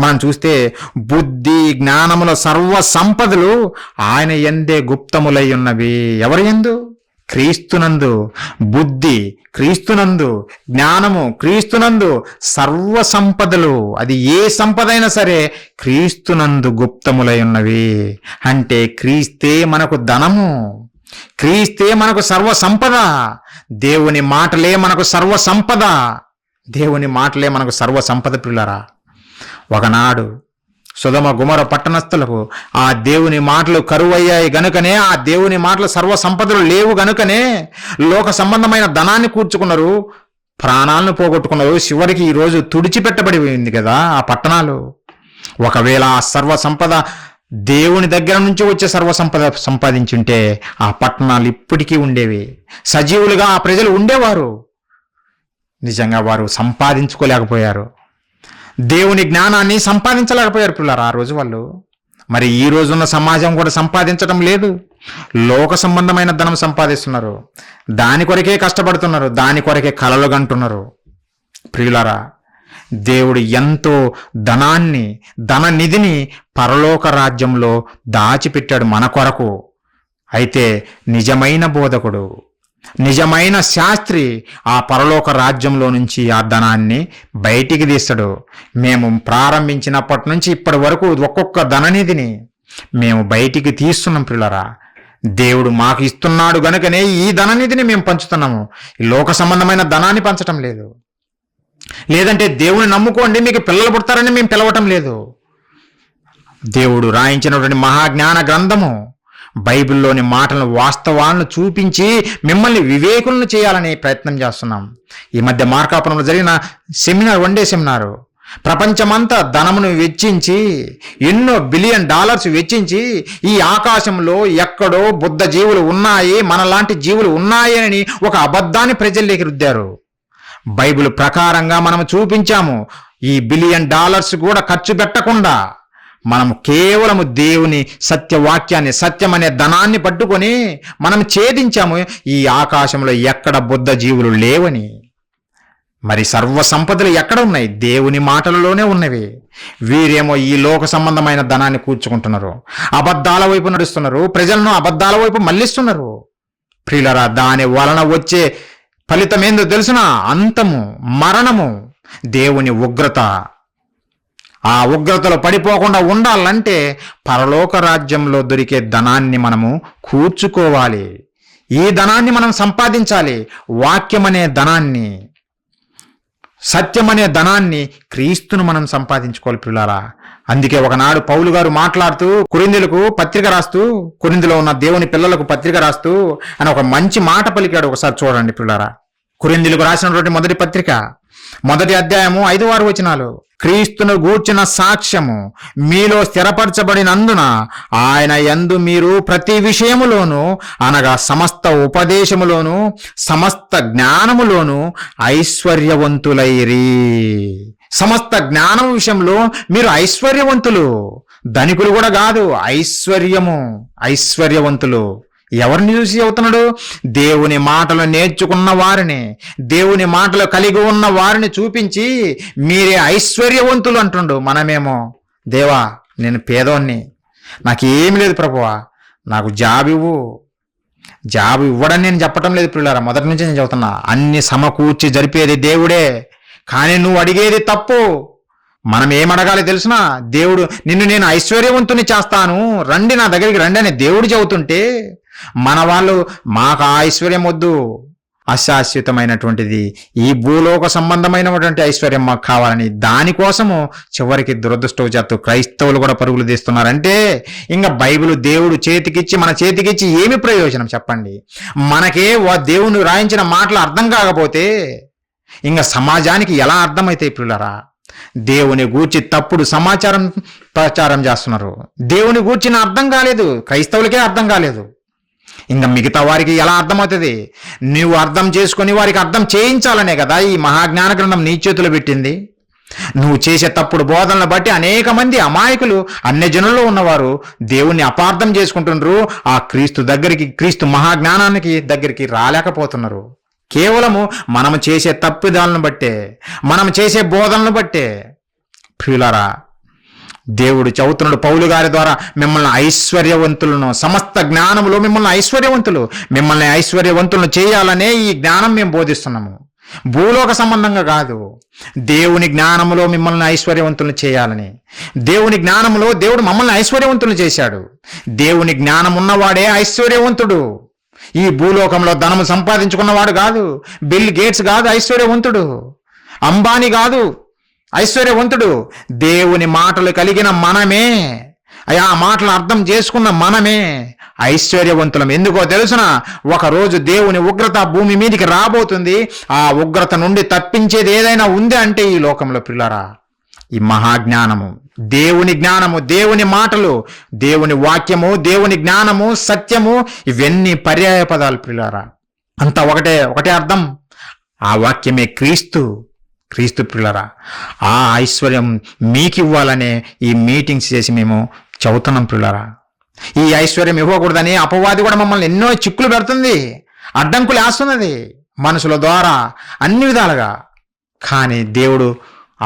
మనం చూస్తే, బుద్ధి జ్ఞానముల సర్వ సంపదలు ఆయన యందే గుప్తములై ఉన్నవి. ఎవరి యందు? క్రీస్తునందు బుద్ధి, క్రీస్తునందు జ్ఞానము, క్రీస్తునందు సర్వ సంపదలు, అది ఏ సంపద అయినా సరే క్రీస్తునందు గుప్తములై ఉన్నవి. అంటే క్రీస్తే మనకు ధనము, క్రీస్తే మనకు సర్వ సంపద. దేవుని మాటలే మనకు సర్వ సంపద. దేవుని మాటలే మనకు సర్వ సంపద పిల్లరా. ఒకనాడు సొదొమ గుమొర పట్టణస్థులకు ఆ దేవుని మాటలు కరువయ్యాయి గనుకనే, ఆ దేవుని మాటలు సర్వ సంపదలు లేవు గనుకనే లోక సంబంధమైన ధనాన్ని కూర్చుకున్నారు, ప్రాణాలను పోగొట్టుకున్నారు. చివరికి ఈరోజు తుడిచిపెట్టబడి ఉంది కదా ఆ పట్టణాలు. ఒకవేళ ఆ సర్వ సంపద దేవుని దగ్గర నుంచి వచ్చే సర్వ సంపద సంపాదించుంటే ఆ పట్టణాలు ఇప్పటికీ ఉండేవి, సజీవులుగా ఆ ప్రజలు ఉండేవారు. నిజంగా వారు సంపాదించుకోలేకపోయారు, దేవుని జ్ఞానాన్ని సంపాదించలేకపోయారు పిల్లలు ఆ రోజు వాళ్ళు. మరి ఈ రోజున్న సమాజం కూడా సంపాదించడం లేదు, లోక సంబంధమైన ధనం సంపాదిస్తున్నారు, దాని కొరకే కష్టపడుతున్నారు, దాని కొరకే కలలు గంటున్నారు. ప్రియులారా, దేవుడు ఎంతో ధనాన్ని, ధన నిధిని పరలోక రాజ్యంలో దాచిపెట్టాడు మన కొరకు. అయితే నిజమైన బోధకుడు, నిజమైన శాస్త్రి ఆ పరలోక రాజ్యంలో నుంచి ఆ ధనాన్ని బయటికి తీస్తాడు. మేము ప్రారంభించినప్పటి నుంచి ఇప్పటి వరకు ఒక్కొక్క ధననిధిని మేము బయటికి తీస్తున్నాం పిల్లరా. దేవుడు మాకు ఇస్తున్నాడు గనుకనే ఈ ధననిధిని మేము పంచుతున్నాము. ఈ లోక సంబంధమైన ధనాన్ని పంచటం లేదు. లేదంటే దేవుని నమ్ముకోండి మీకు పిల్లలు పుడతారని మేము పిలవటం లేదు. దేవుడు రాయించినటువంటి మహాజ్ఞాన గ్రంథము బైబిల్లోని మాటలను, వాస్తవాలను చూపించి మిమ్మల్ని వివేకులను చేయాలనే ప్రయత్నం చేస్తున్నాం. ఈ మధ్య మార్కాపురంలో జరిగిన సెమినార్, వన్ డే సెమినారు, ప్రపంచమంతా ధనమును వెచ్చించి ఎన్నో బిలియన్ డాలర్స్ వెచ్చించి ఈ ఆకాశంలో ఎక్కడో బుద్ధ జీవులు ఉన్నాయి, మనలాంటి జీవులు ఉన్నాయి అని ఒక అబద్ధాన్ని ప్రజల్లోకి రుద్దారు. బైబిల్ ప్రకారంగా మనం చూపించాము. ఈ బిలియన్ డాలర్స్ కూడా ఖర్చు పెట్టకుండా మనం కేవలము దేవుని సత్యవాక్యాన్ని, సత్యమనే ధనాన్ని పట్టుకొని మనం ఛేదించాము ఈ ఆకాశంలో ఎక్కడ బుద్ధ జీవులు లేవని. మరి సర్వ సంపదలు ఎక్కడ ఉన్నాయి? దేవుని మాటలలోనే ఉన్నవి. వీరేమో ఈ లోక సంబంధమైన ధనాన్ని కూర్చుకుంటున్నారు, అబద్ధాల వైపు నడుస్తున్నారు, ప్రజలను అబద్ధాల వైపు మళ్లిస్తున్నారు. ప్రియులరా, దాని వలన వచ్చే ఫలితం ఏందో తెలుసునా? అంతము, మరణము, దేవుని ఉగ్రత. ఆ ఉగ్రతలో పడిపోకుండా ఉండాలంటే పరలోక రాజ్యంలో దొరికే ధనాన్ని మనము కూర్చుకోవాలి. ఈ ధనాన్ని మనం సంపాదించాలి. వాక్యమనే ధనాన్ని, సత్యమనే ధనాన్ని, క్రీస్తును మనం సంపాదించుకోవాలి పిల్లారా. అందుకే ఒకనాడు పౌలు గారు మాట్లాడుతూ కొరింథీయులకు పత్రిక రాస్తూ, కొరింథీలో ఉన్న దేవుని పిల్లలకు పత్రిక రాస్తూ అని ఒక మంచి మాట పలికాడు. ఒకసారి చూడండి పిల్లారా. కొరింథీయులకు రాసినటువంటి మొదటి పత్రిక, మొదటి అధ్యాయము 5-6 వచనాలు. క్రీస్తును గూర్చిన సాక్ష్యము మీలో స్థిరపరచబడినందున ఆయన యందు మీరు ప్రతి విషయములోను, అనగా సమస్త ఉపదేశములోను, సమస్త జ్ఞానములోను ఐశ్వర్యవంతులైరి. సమస్త జ్ఞానం విషయంలో మీరు ఐశ్వర్యవంతులు, ధనికులు కూడా కాదు, ఐశ్వర్యవంతులు. ఎవరిని చూసి అవుతున్నాడు? దేవుని మాటలు నేర్చుకున్న వారిని, దేవుని మాటలు కలిగి ఉన్న వారిని చూపించి మీరే ఐశ్వర్యవంతులు అంటుండు. మనమేమో, దేవా నేను పేదోన్ని, నాకేమి లేదు ప్రభువా, నాకు జాబ్ ఇవ్వు. జాబ్ ఇవ్వడని నేను చెప్పటం లేదు పిల్లారా, మొదటి నుంచి నేను చెబుతున్నా. అన్ని సమకూర్చి జరిపేది దేవుడే, కానీ నువ్వు అడిగేది తప్పు. మనం ఏమడగాలి తెలుసునా? దేవుడు నిన్ను నేను ఐశ్వర్యవంతుని చేస్తాను, రండి నా దగ్గరికి రండి అని దేవుడు చెబుతుంటే మన వాళ్ళు మాకు ఆ ఐశ్వర్యం వద్దు, అశాశ్వతమైనటువంటిది, ఈ భూలోక సంబంధమైనటువంటి ఐశ్వర్యం మాకు కావాలని దానికోసము చివరికి దురదృష్టవశాత్తు క్రైస్తవులు కూడా పరుగులు తీస్తున్నారంటే ఇంకా బైబిల్ దేవుడు చేతికిచ్చి, మన చేతికిచ్చి ఏమి ప్రయోజనం చెప్పండి? మనకే దేవుని రాయించిన మాటలు అర్థం కాకపోతే ఇంకా సమాజానికి ఎలా అర్థమైతాయి పిల్లరా? దేవుని గూర్చి తప్పుడు సమాచారం ప్రచారం చేస్తున్నారు. దేవుని గూర్చిన అర్థం కాలేదు, క్రైస్తవులకే అర్థం కాలేదు, ఇంకా మిగతా వారికి ఎలా అర్థమవుతుంది? నువ్వు అర్థం చేసుకొని వారికి అర్థం చేయించాలనే కదా ఈ మహాజ్ఞాన గ్రంథం నీ చేతిలో పెట్టింది. నువ్వు చేసే తప్పుడు బోధనలు బట్టి అనేక మంది అమాయకులు, అన్య జనుల్లో ఉన్నవారు దేవుణ్ణి అపార్థం చేసుకుంటున్నారు. ఆ క్రీస్తు దగ్గరికి, క్రీస్తు మహాజ్ఞానానికి దగ్గరికి రాలేకపోతున్నారు. కేవలము మనము చేసే తప్పిదాలను బట్టే, మనం చేసే బోధనలను బట్టే. ప్రియులారా, దేవుడు చదువుతున్నాడు పౌలు గారి ద్వారా, మిమ్మల్ని ఐశ్వర్యవంతులను, సమస్త జ్ఞానములో మిమ్మల్ని ఐశ్వర్యవంతులను చేయాలనే ఈ జ్ఞానం మేము బోధిస్తున్నాము. భూలోక సంబంధంగా కాదు, దేవుని జ్ఞానములో మిమ్మల్ని ఐశ్వర్యవంతులను చేయాలని. దేవుని జ్ఞానములో దేవుడు మమ్మల్ని ఐశ్వర్యవంతులు చేశాడు. దేవుని జ్ఞానం ఉన్నవాడే ఐశ్వర్యవంతుడు. ఈ భూలోకంలో ధనము సంపాదించుకున్నవాడు కాదు, బిల్ గేట్స్ కాదు ఐశ్వర్యవంతుడు, అంబానీ కాదు ఐశ్వర్యవంతుడు. దేవుని మాటలు కలిగిన మనమే, ఆ మాటలు అర్థం చేసుకున్న మనమే ఐశ్వర్యవంతులం. ఎందుకో తెలుసున, ఒకరోజు దేవుని ఉగ్రత భూమి మీదకి రాబోతుంది. ఆ ఉగ్రత నుండి తప్పించేది ఏదైనా ఉంది అంటే ఈ లోకంలో పిల్లరా ఈ మహాజ్ఞానము, దేవుని జ్ఞానము, దేవుని మాటలు, దేవుని వాక్యము, దేవుని జ్ఞానము, సత్యము, ఇవన్నీ పర్యాయ పదాలు పిల్లారా. అంతా ఒకటే అర్థం. ఆ వాక్యమే క్రీస్తు పిల్లరా. ఆ ఐశ్వర్యం మీకు ఇవ్వాలనే ఈ మీటింగ్స్ చేసి మేము చదువుతున్నాం పిల్లరా. ఈ ఐశ్వర్యం ఇవ్వకూడదని అపవాది కూడా మమ్మల్ని ఎన్నో చిక్కులు పెడుతుంది, అడ్డంకులు వేస్తున్నది మనుషుల ద్వారా అన్ని విధాలుగా. కానీ దేవుడు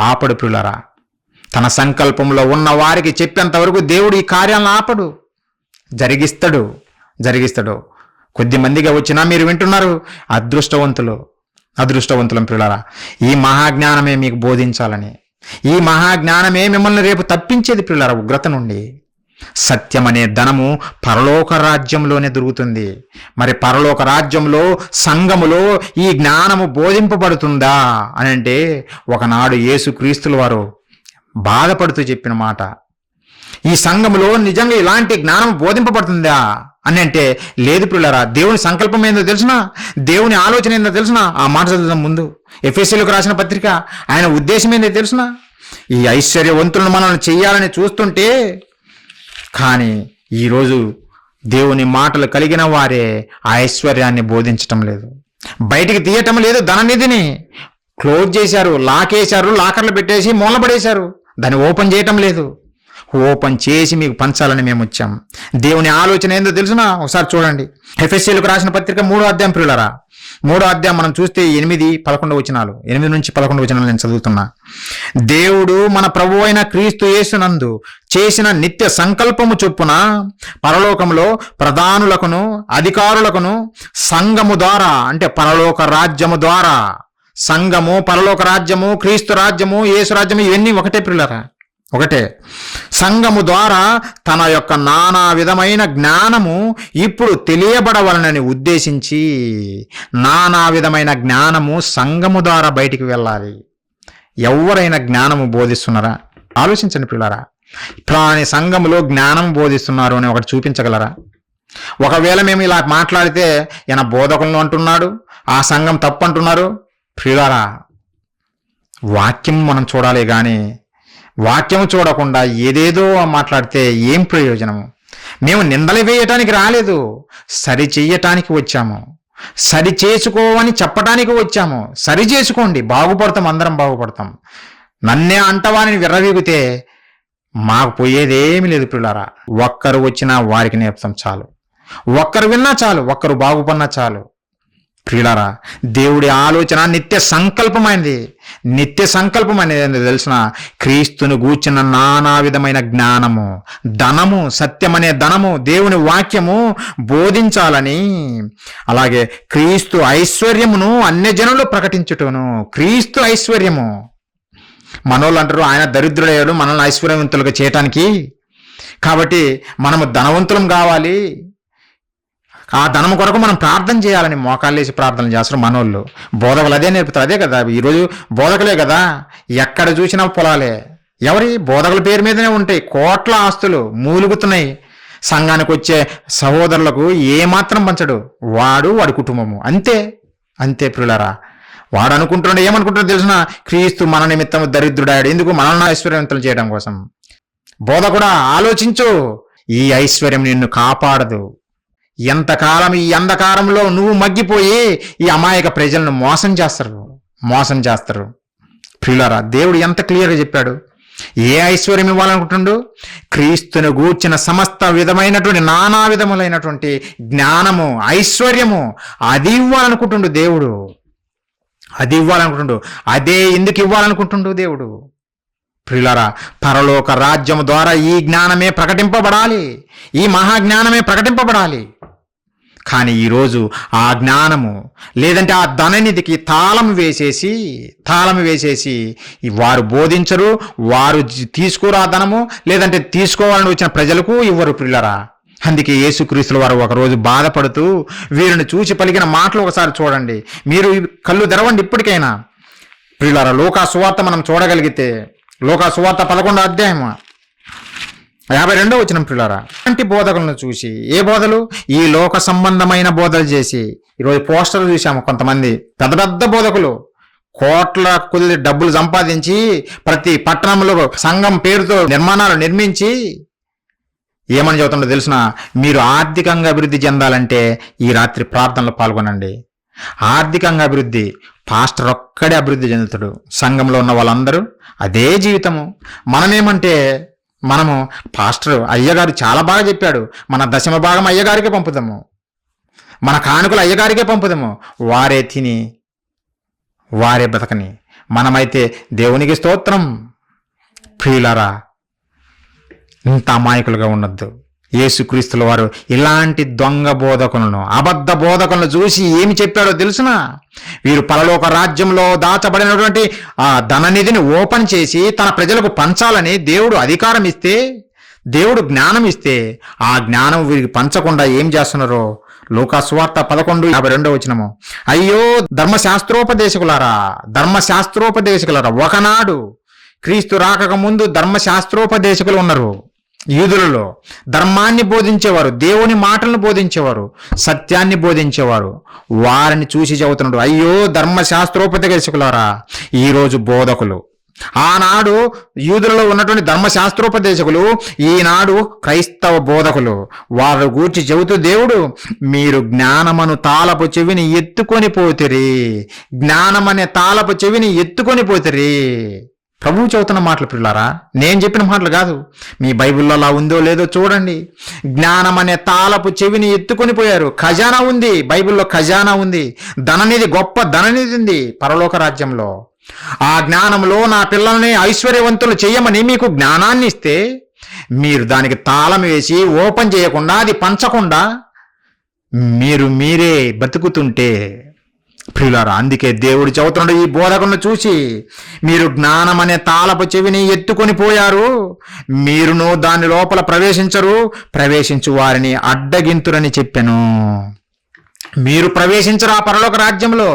ఆపడు పిల్లరా. తన సంకల్పంలో ఉన్న వారికి చెప్పేంత వరకు దేవుడు ఈ కార్యాలను ఆపడు, జరిగిస్తాడు. కొద్ది మందిగా వచ్చినా మీరు వింటున్నారు, అదృష్టవంతులం పిల్లరా. ఈ మహాజ్ఞానమే మీకు బోధించాలని, ఈ మహాజ్ఞానమే మిమ్మల్ని రేపు తప్పించేది పిల్లరా ఉగ్రత నుండి. సత్యం అనే ధనము పరలోక రాజ్యంలోనే దొరుకుతుంది. మరి పరలోక రాజ్యంలో సంఘములో ఈ జ్ఞానము బోధింపబడుతుందా అని అంటే, ఒకనాడు యేసుక్రీస్తుల వారు బాధపడుతూ చెప్పిన మాట, ఈ సంఘములో నిజంగా ఇలాంటి జ్ఞానం బోధింపబడుతుందా అని అంటే, లేదు పిల్లరా. దేవుని సంకల్పం ఏందో తెలుసునా, దేవుని ఆలోచన ఏందో తెలుసునా. ఆ మాట చదువుదాం ముందు. ఎఫెసీయులకు రాసిన పత్రిక, ఆయన ఉద్దేశం ఏందో తెలుసునా. ఈ ఐశ్వర్యవంతులను మనల్ని చెయ్యాలని చూస్తుంటే, కానీ ఈరోజు దేవుని మాటలు కలిగిన వారే ఆ ఐశ్వర్యాన్ని బోధించటం లేదు, బయటికి తీయటం లేదు. ధననిధిని క్లోజ్ చేశారు, లాకేశారు, లాకర్లు పెట్టేసి మూలపడేశారు, దాన్ని ఓపెన్ చేయటం లేదు. ఓపెన్ చేసి మీకు పంచాలని మేము వచ్చాం. దేవుని ఆలోచన ఏందో తెలుసునా, ఒకసారి చూడండి. ఎఫెసీయులకు రాసిన పత్రిక 3వ అధ్యాయం ప్రియులారా. 3వ అధ్యాయం మనం చూస్తే 8-11 వచనాలు, 8 నుంచి 11 వచనాలు నేను చదువుతున్నా. దేవుడు మన ప్రభువు అయిన క్రీస్తు యేసునందు చేసిన నిత్య సంకల్పము చొప్పున పరలోకంలో ప్రధానులకును అధికారులకును సంఘము ద్వారా, అంటే పరలోక రాజ్యము ద్వారా, సంఘము, పరలోక రాజ్యము, క్రీస్తు రాజ్యము, యేసు రాజ్యము, ఇవన్నీ ఒకటే ప్రియులారా, ఒకటే. సంఘము ద్వారా తన యొక్క నానా విధమైన జ్ఞానము ఇప్పుడు తెలియబడవలనని ఉద్దేశించి, నానా విధమైన జ్ఞానము సంఘము ద్వారా బయటికి వెళ్ళాలి. ఎవరైనా జ్ఞానము బోధిస్తున్నారా? ఆలోచించండి పిల్లరా. ప్రాణి సంఘములో జ్ఞానం బోధిస్తున్నారు అని ఒకటి చూపించగలరా? ఒకవేళ మేము ఇలా మాట్లాడితే ఈయన బోధకులను అంటున్నాడు, ఆ సంఘం తప్పు అంటున్నారు. ప్రియులారా, వాక్యం మనం చూడాలి, కానీ వాక్యం చూడకుండా ఏదేదో మాట్లాడితే ఏం ప్రయోజనము? మేము నిందలు వేయటానికి రాలేదు, సరి చెయ్యటానికి వచ్చాము, సరి చేసుకోవని చెప్పటానికి వచ్చాము. సరి చేసుకోండి, బాగుపడతాం, అందరం బాగుపడతాం. నన్నే అంటవాని విర్రవీగితే మాకు పోయేదేమీ లేదు పిల్లారా. ఒక్కరు వచ్చినా వారికి నేర్పుతాం చాలు, ఒక్కరు విన్నా చాలు, ఒక్కరు బాగుపడినా చాలు. ప్రియులారా, దేవుడి ఆలోచన నిత్య సంకల్పమైనది. నిత్య సంకల్పం అనేది తెలిసిన క్రీస్తును గూర్చిన నానా విధమైన జ్ఞానము, ధనము, సత్యమనే ధనము, దేవుని వాక్యము బోధించాలని, అలాగే క్రీస్తు ఐశ్వర్యమును అన్యజనులు ప్రకటించుటను. క్రీస్తు ఐశ్వర్యము, మనోళ్ళు అంటారు ఆయన దరిద్రుడయ్యాడు మనల్ని ఐశ్వర్యవంతులుగా చేయటానికి, కాబట్టి మనము ధనవంతులం కావాలి, ఆ ధనం కొరకు మనం ప్రార్థన చేయాలని మోకాళ్ళేసి ప్రార్థన చేస్తారు మనోళ్ళు. బోధకులు అదే నేర్పుతారు, అదే కదా ఈరోజు బోధకులే కదా. ఎక్కడ చూసినా పొలాలే, ఎవరి బోధకుల పేరు మీదనే ఉంటాయి, కోట్ల ఆస్తులు మూలుగుతున్నాయి. సంఘానికి వచ్చే సహోదరులకు ఏమాత్రం పంచడు, వాడి కుటుంబము, అంతే ప్రియులారా. వాడు అనుకుంటున్నాడు, ఏమనుకుంటున్నాడు తెలిసిన, క్రీస్తు మన నిమిత్తం దరిద్రుడాడు, ఎందుకు మనల్ని ఐశ్వర్యవంతులు చేయడం కోసం. బోధకుడా ఆలోచించు, ఈ ఐశ్వర్యం నిన్ను కాపాడదు. ఎంతకాలం ఈ అంధకారంలో నువ్వు మగ్గిపోయి ఈ అమాయక ప్రజలను మోసం చేస్తారు. ప్రియులారా, దేవుడు ఎంత క్లియర్గా చెప్పాడు. ఏ ఐశ్వర్యం ఇవ్వాలనుకుంటుండు? క్రీస్తును గూర్చిన సమస్త విధమైనటువంటి నానా విధములైనటువంటి జ్ఞానము, ఐశ్వర్యము, అది ఇవ్వాలనుకుంటుండు దేవుడు. అదే ఎందుకు ఇవ్వాలనుకుంటుండు దేవుడు? ప్రియులారా, పరలోక రాజ్యం ద్వారా ఈ జ్ఞానమే ప్రకటింపబడాలి, ఈ మహాజ్ఞానమే ప్రకటింపబడాలి. కానీ ఈరోజు ఆ జ్ఞానము లేదంటే ఆ ధననిధికి తాళం వేసేసి వారు బోధించరు, వారు తీసుకురా ధనము, లేదంటే తీసుకోవాలని వచ్చిన ప్రజలకు ఇవ్వరు ప్రియులారా. అందుకే యేసుక్రీస్తుల వారు ఒకరోజు బాధపడుతూ వీరిని చూసి పలికిన మాటలు ఒకసారి చూడండి. మీరు కళ్ళు తెరవండి ఇప్పటికైనా ప్రియులారా. లూకా సువార్త మనం చూడగలిగితే, లూకా సువార్త 11వ అధ్యాయం 52వ వచనం ప్రియులారా. అలాంటి బోధకులను చూసి, ఏ బోధలు? ఈ లోక సంబంధమైన బోధలు చేసి, ఈరోజు పోస్టర్లు చూసాము, కొంతమంది పెద్ద పెద్ద బోధకులు కోట్ల కొద్ది డబ్బులు సంపాదించి ప్రతి పట్టణంలో సంఘం పేరుతో నిర్మాణాలు నిర్మించి ఏమని చెబుతుండో తెలిసిన, మీరు ఆర్థికంగా అభివృద్ధి చెందాలంటే ఈ రాత్రి ప్రార్థనలో పాల్గొనండి. ఆర్థికంగా అభివృద్ధి పాస్టర్ ఒక్కడే అభివృద్ధి చెందుతాడు, సంఘంలో ఉన్న వాళ్ళందరూ అదే జీవితము. మనమేమంటే మనము పాస్టర్ అయ్యగారు చాలా బాగా చెప్పాడు, మన దశమ భాగం అయ్యగారికే పంపుదాము, మన కానుకలు అయ్యగారికే పంపుదాము, వారే తిని వారే బ్రతకని. మనమైతే దేవునికి స్తోత్రం. ప్రియులారా, ఇంత అమాయకులుగా ఉండొద్దు. యేసుక్రీస్తుల వారు ఇలాంటి దొంగ బోధకులను, అబద్ధ బోధకులను చూసి ఏమి చెప్పాడో తెలుసునా? వీరు పరలోక రాజ్యంలో దాచబడినటువంటి ఆ ధననిధిని ఓపెన్ చేసి తన ప్రజలకు పంచాలని దేవుడు అధికారం ఇస్తే, దేవుడు జ్ఞానం ఇస్తే, ఆ జ్ఞానం వీరికి పంచకుండా ఏం చేస్తున్నారో లూకా సువార్త 11:52 వచనము. అయ్యో ధర్మశాస్త్రోపదేశకులారా, ఒకనాడు క్రీస్తు రాకక ముందు ధర్మశాస్త్రోపదేశకులు ఉన్నారు యూదులలో. ధర్మాన్ని బోధించేవారు, దేవుని మాటలను బోధించేవారు, సత్యాన్ని బోధించేవారు. వారిని చూసి చెబుతున్నాడు, అయ్యో ధర్మశాస్త్రోపదేశకులారా. ఈరోజు బోధకులు, ఆనాడు యూదులలో ఉన్నటువంటి ధర్మశాస్త్రోపదేశకులు, ఈనాడు క్రైస్తవ బోధకులు, వారు గూర్చి చెబుతూ దేవుడు, మీరు జ్ఞానమను తాళపు చెవిని ఎత్తుకొని పోతిరి, జ్ఞానమనే తాళపు చెవిని ఎత్తుకొని పోతిరి. ప్రభువు చెబుతున్న మాటలు ప్రియులారా, నేను చెప్పిన మాటలు కాదు. మీ బైబిల్లో అలా ఉందో లేదో చూడండి. జ్ఞానం అనే తాళపు చెవిని ఎత్తుకొని పోయారు. ఖజానా ఉంది, బైబిల్లో ఖజానా ఉంది, ధననిధి, గొప్ప ధననిధి ఉంది పరలోక రాజ్యంలో. ఆ జ్ఞానంలో నా పిల్లల్ని ఐశ్వర్యవంతులు చేయమని మీకు జ్ఞానాన్ని ఇస్తే, మీరు దానికి తాళం వేసి ఓపెన్ చేయకుండా, అది పంచకుండా మీరే బతుకుతుంటే ప్రియులారా, అందుకే దేవుడు చెబుతున్నాడు ఈ బోధకులను చూసి, మీరు జ్ఞానం అనే తాళపు చెవిని ఎత్తుకొని పోయారు, మీరును దాని లోపల ప్రవేశించు వారిని అడ్డగింతురని చెప్పాను. మీరు ప్రవేశించరు ఆ పరలోక రాజ్యంలో.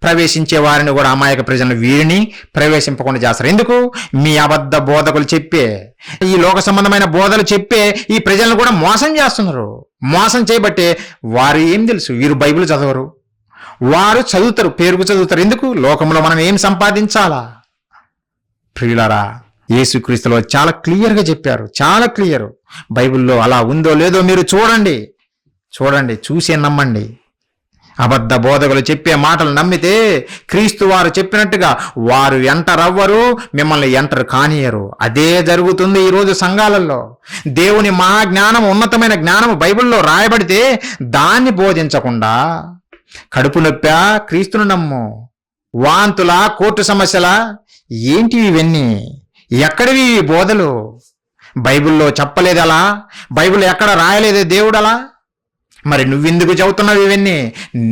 ప్రవేశించే వారిని కూడా, అమాయక ప్రజలను వీరిని ప్రవేశింపకుండా చేస్తారు. ఎందుకు? మీ అబద్ధ బోధకులు చెప్పే, ఈ లోక సంబంధమైన బోధలు చెప్పే ఈ ప్రజలను కూడా మోసం చేస్తున్నారు. మోసం చేయబట్టే వారు ఏం తెలుసు, వీరు బైబిల్ చదవరు, వారు చదువుతారు, పేరుకు చదువుతారు. ఎందుకు? లోకంలో మనం ఏం సంపాదించాలా? ప్రియులారా, యేసుక్రీస్తులో చాలా క్లియర్గా చెప్పారు, చాలా క్లియర్. బైబిల్లో అలా ఉందో లేదో మీరు చూడండి, చూసే నమ్మండి. అబద్ధ బోధకులు చెప్పే మాటలు నమ్మితే క్రీస్తు వారు చెప్పినట్టుగా వారు ఎంటర్ అవ్వరు, మిమ్మల్ని ఎంటర్ కానియరు. అదే జరుగుతుంది ఈరోజు సంఘాలలో. దేవుని మహాజ్ఞానం, ఉన్నతమైన జ్ఞానం బైబిల్లో రాయబడితే దాన్ని బోధించకుండా కడుపు నొప్పా, క్రీస్తును నమ్ము, వాంతులా, కోర్టు సమస్యలా, ఏంటివి ఇవన్నీ? ఎక్కడివి ఈ బోధలు? బైబిల్లో చెప్పలేదు అలా, బైబిల్ ఎక్కడ రాయలేదే దేవుడు అలా. మరి నువ్వెందుకు చెబుతున్నావు ఇవన్నీ?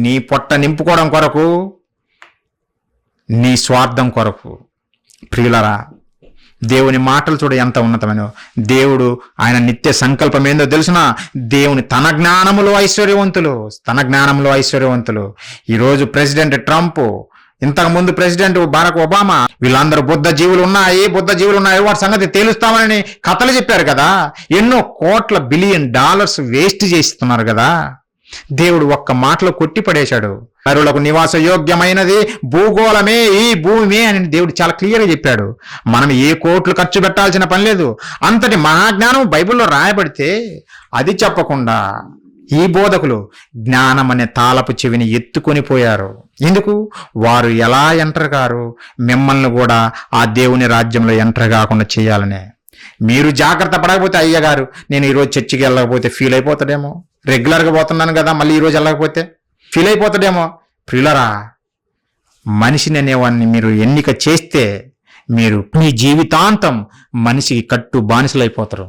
నీ పొట్ట నింపుకోవడం కొరకు, నీ స్వార్థం కొరకు. ప్రియులరా, దేవుని మాటలు చూడ ఎంత ఉన్నతమైన దేవుడు. ఆయన నిత్య సంకల్పం ఏందో తెలుసునా? దేవుని తన జ్ఞానములో ఐశ్వర్యవంతులు. ఈరోజు ప్రెసిడెంట్ ట్రంప్, ఇంతకుముందు ప్రెసిడెంట్ బారక్ ఒబామా, వీళ్ళందరూ బుద్ధ జీవులు ఉన్నాయి, వాటి సంగతి తేలుస్తామని కథలు చెప్పారు కదా. ఎన్నో కోట్ల $1 బిలియన్ వేస్ట్ చేస్తున్నారు కదా. దేవుడు ఒక్క మాటలో కొట్టిపడేశాడు. నరులకు నివాస యోగ్యమైనది భూగోళమే, ఈ భూమి అని దేవుడు చాలా క్లియర్గా చెప్పాడు. మనం ఏ కోట్లు ఖర్చు పెట్టాల్సిన పని లేదు. అంతటి మహాజ్ఞానం బైబిల్లో రాయబడితే అది చెప్పకుండా ఈ బోధకులు జ్ఞానం అనే తాళపు చెవిని ఎత్తుకొని పోయారు. ఎందుకు? వారు ఎలా ఎంటర్ కారు, మిమ్మల్ని కూడా ఆ దేవుని రాజ్యంలో ఎంటర్ కాకుండా చేయాలనే. మీరు జాగ్రత్త పడకపోతే, అయ్యగారు నేను ఈరోజు చర్చికి వెళ్ళకపోతే ఫీల్ అయిపోతాడేమో, రెగ్యులర్గా పోతున్నాను కదా, మళ్ళీ ఈరోజు వెళ్ళకపోతే ఫీల్ అయిపోతాడేమో. ప్రియులరా, మనిషిని అనేవాడిని మీరు ఎన్నిక చేస్తే మీరు మీ జీవితాంతం మనిషికి కట్టు బానిసలైపోతారు.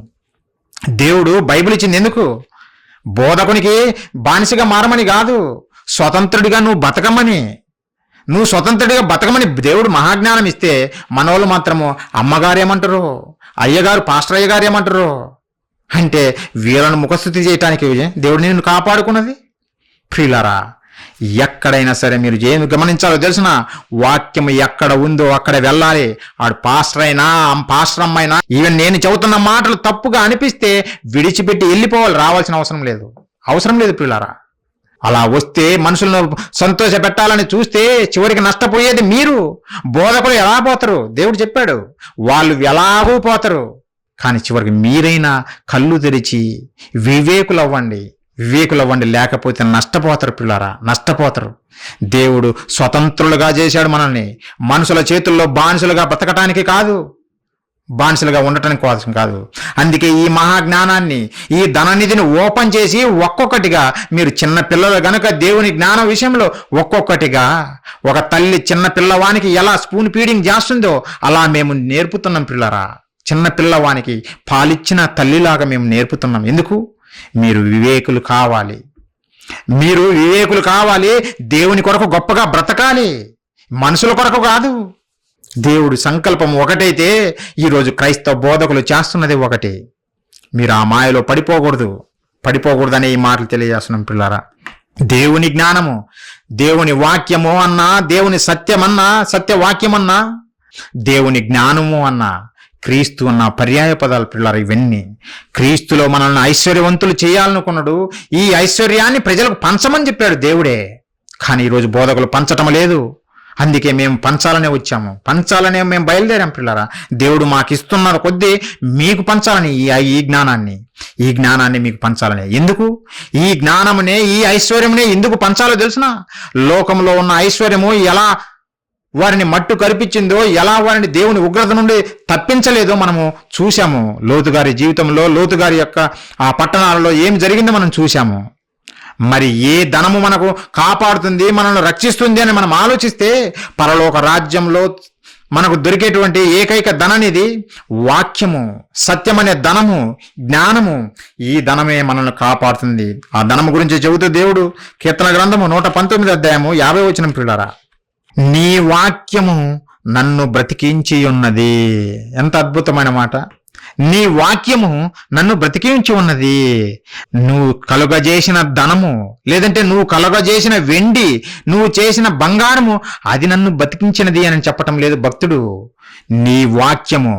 దేవుడు బైబిల్ ఇచ్చింది ఎందుకు? బోధకునికి బానిసగా మారమని కాదు, స్వతంత్రుడిగా నువ్వు బతకమని. నువ్వు స్వతంత్రుడిగా బతకమని దేవుడు మహాజ్ఞానం ఇస్తే మనోళ్ళు మాత్రము అమ్మగారు ఏమంటారు, అయ్యగారు పాస్టర్ అయ్యగారు ఏమంటారు అంటే వీళ్ళను ముఖస్థుతి చేయటానికి దేవుడు నిన్ను కాపాడుకున్నది. ప్రియులారా, ఎక్కడైనా సరే మీరు ఏమి గమనించాలో తెలిసిన, వాక్యం ఎక్కడ ఉందో అక్కడ వెళ్ళాలి. ఆడు పాస్టర్ అయినా పాస్టర్ అమ్మైనా, ఈవెన్ నేను చెబుతున్న మాటలు తప్పుగా అనిపిస్తే విడిచిపెట్టి వెళ్ళిపోవాలి, రావాల్సిన అవసరం లేదు ప్రియులారా. అలా వస్తే మనుషులను సంతోష పెట్టాలని చూస్తే చివరికి నష్టపోయేది మీరు. బోధకులు ఎలా పోతారు? దేవుడు చెప్పాడు, వాళ్ళు ఎలాగూ పోతారు. కానీ చివరికి మీరైనా కళ్ళు తెరిచి వివేకులవ్వండి, లేకపోతే నష్టపోతారు పిల్లారా, నష్టపోతారు. దేవుడు స్వతంత్రులుగా చేశాడు మనల్ని, మనుషుల చేతుల్లో బానిసలుగా బ్రతకటానికి కాదు, బానిసలుగా ఉండటానికి కోసం కాదు. అందుకే ఈ మహాజ్ఞానాన్ని, ఈ ధననిధిని ఓపెన్ చేసి ఒక్కొక్కటిగా మీరు చిన్న పిల్లలు గనుక దేవుని జ్ఞానం విషయంలో ఒక్కొక్కటిగా, ఒక తల్లి చిన్న పిల్లవానికి ఎలా స్పూన్ ఫీడింగ్ చేస్తుందో అలా మేము నేర్పుతున్నాం పిల్లరా. చిన్న పిల్లవానికి పాలిచ్చిన తల్లిలాగా మేము నేర్పుతున్నాం. ఎందుకు? మీరు వివేకులు కావాలి, దేవుని కొరకు గొప్పగా బ్రతకాలి, మనుషుల కొరకు కాదు. దేవుడి సంకల్పం ఒకటైతే ఈరోజు క్రైస్తవ బోధకులు చేస్తున్నది ఒకటి. మీరు ఆ మాయలో పడిపోకూడదనే ఈ మాటలు తెలియజేస్తున్నాం పిల్లారా. దేవుని జ్ఞానము, దేవుని వాక్యము అన్నా, దేవుని సత్యమన్నా, సత్యవాక్యమన్నా, దేవుని జ్ఞానము అన్నా, క్రీస్తు అన్న పర్యాయ పదాలు పిల్లలు. ఇవన్నీ క్రీస్తులో మనల్ని ఐశ్వర్యవంతులు చేయాలనుకున్నాడు. ఈ ఐశ్వర్యాన్ని ప్రజలకు పంచమని చెప్పాడు దేవుడే. కానీ ఈరోజు బోధకులు పంచటం లేదు. అందుకే మేము పంచాలనే మేము బయలుదేరాం పిల్లరా. దేవుడు మాకు ఇస్తున్నారు కొద్దీ మీకు పంచాలని ఈ జ్ఞానాన్ని మీకు పంచాలని. ఎందుకు? ఈ జ్ఞానమునే, ఈ ఐశ్వర్యమునే ఎందుకు పంచాలో తెలుసునా? లోకంలో ఉన్న ఐశ్వర్యము ఎలా వారిని మట్టు కరిపించిందో, ఎలా వారిని దేవుని ఉగ్రత నుండి తప్పించలేదో మనము చూశాము. లోతు గారి జీవితంలో, లోతు గారి యొక్క ఆ పట్టణాలలో ఏం జరిగిందో మనం చూశాము. మరి ఏ ధనము మనకు కాపాడుతుంది, మనల్ని రక్షిస్తుంది అని మనం ఆలోచిస్తే, పరలోక రాజ్యంలో మనకు దొరికేటువంటి ఏకైక ధననిది వాక్యము, సత్యమనే ధనము, జ్ఞానము. ఈ ధనమే మనల్ని కాపాడుతుంది. ఆ ధనము గురించి చెబుతూ దేవుడు కీర్తన గ్రంథము 119 అధ్యాయము 50 వచనం పిల్లరా, నీ వాక్యము నన్ను బ్రతికించి ఉన్నది. ఎంత అద్భుతమైన మాట! నీ వాక్యము నన్ను బ్రతికించి ఉన్నది. నువ్వు కలుగజేసిన ధనము, లేదంటే నువ్వు కలుగజేసిన వెండి, నువ్వు చేసిన బంగారము, అది నన్ను బ్రతికించినది అని చెప్పటం లేదు భక్తుడు. నీ వాక్యము,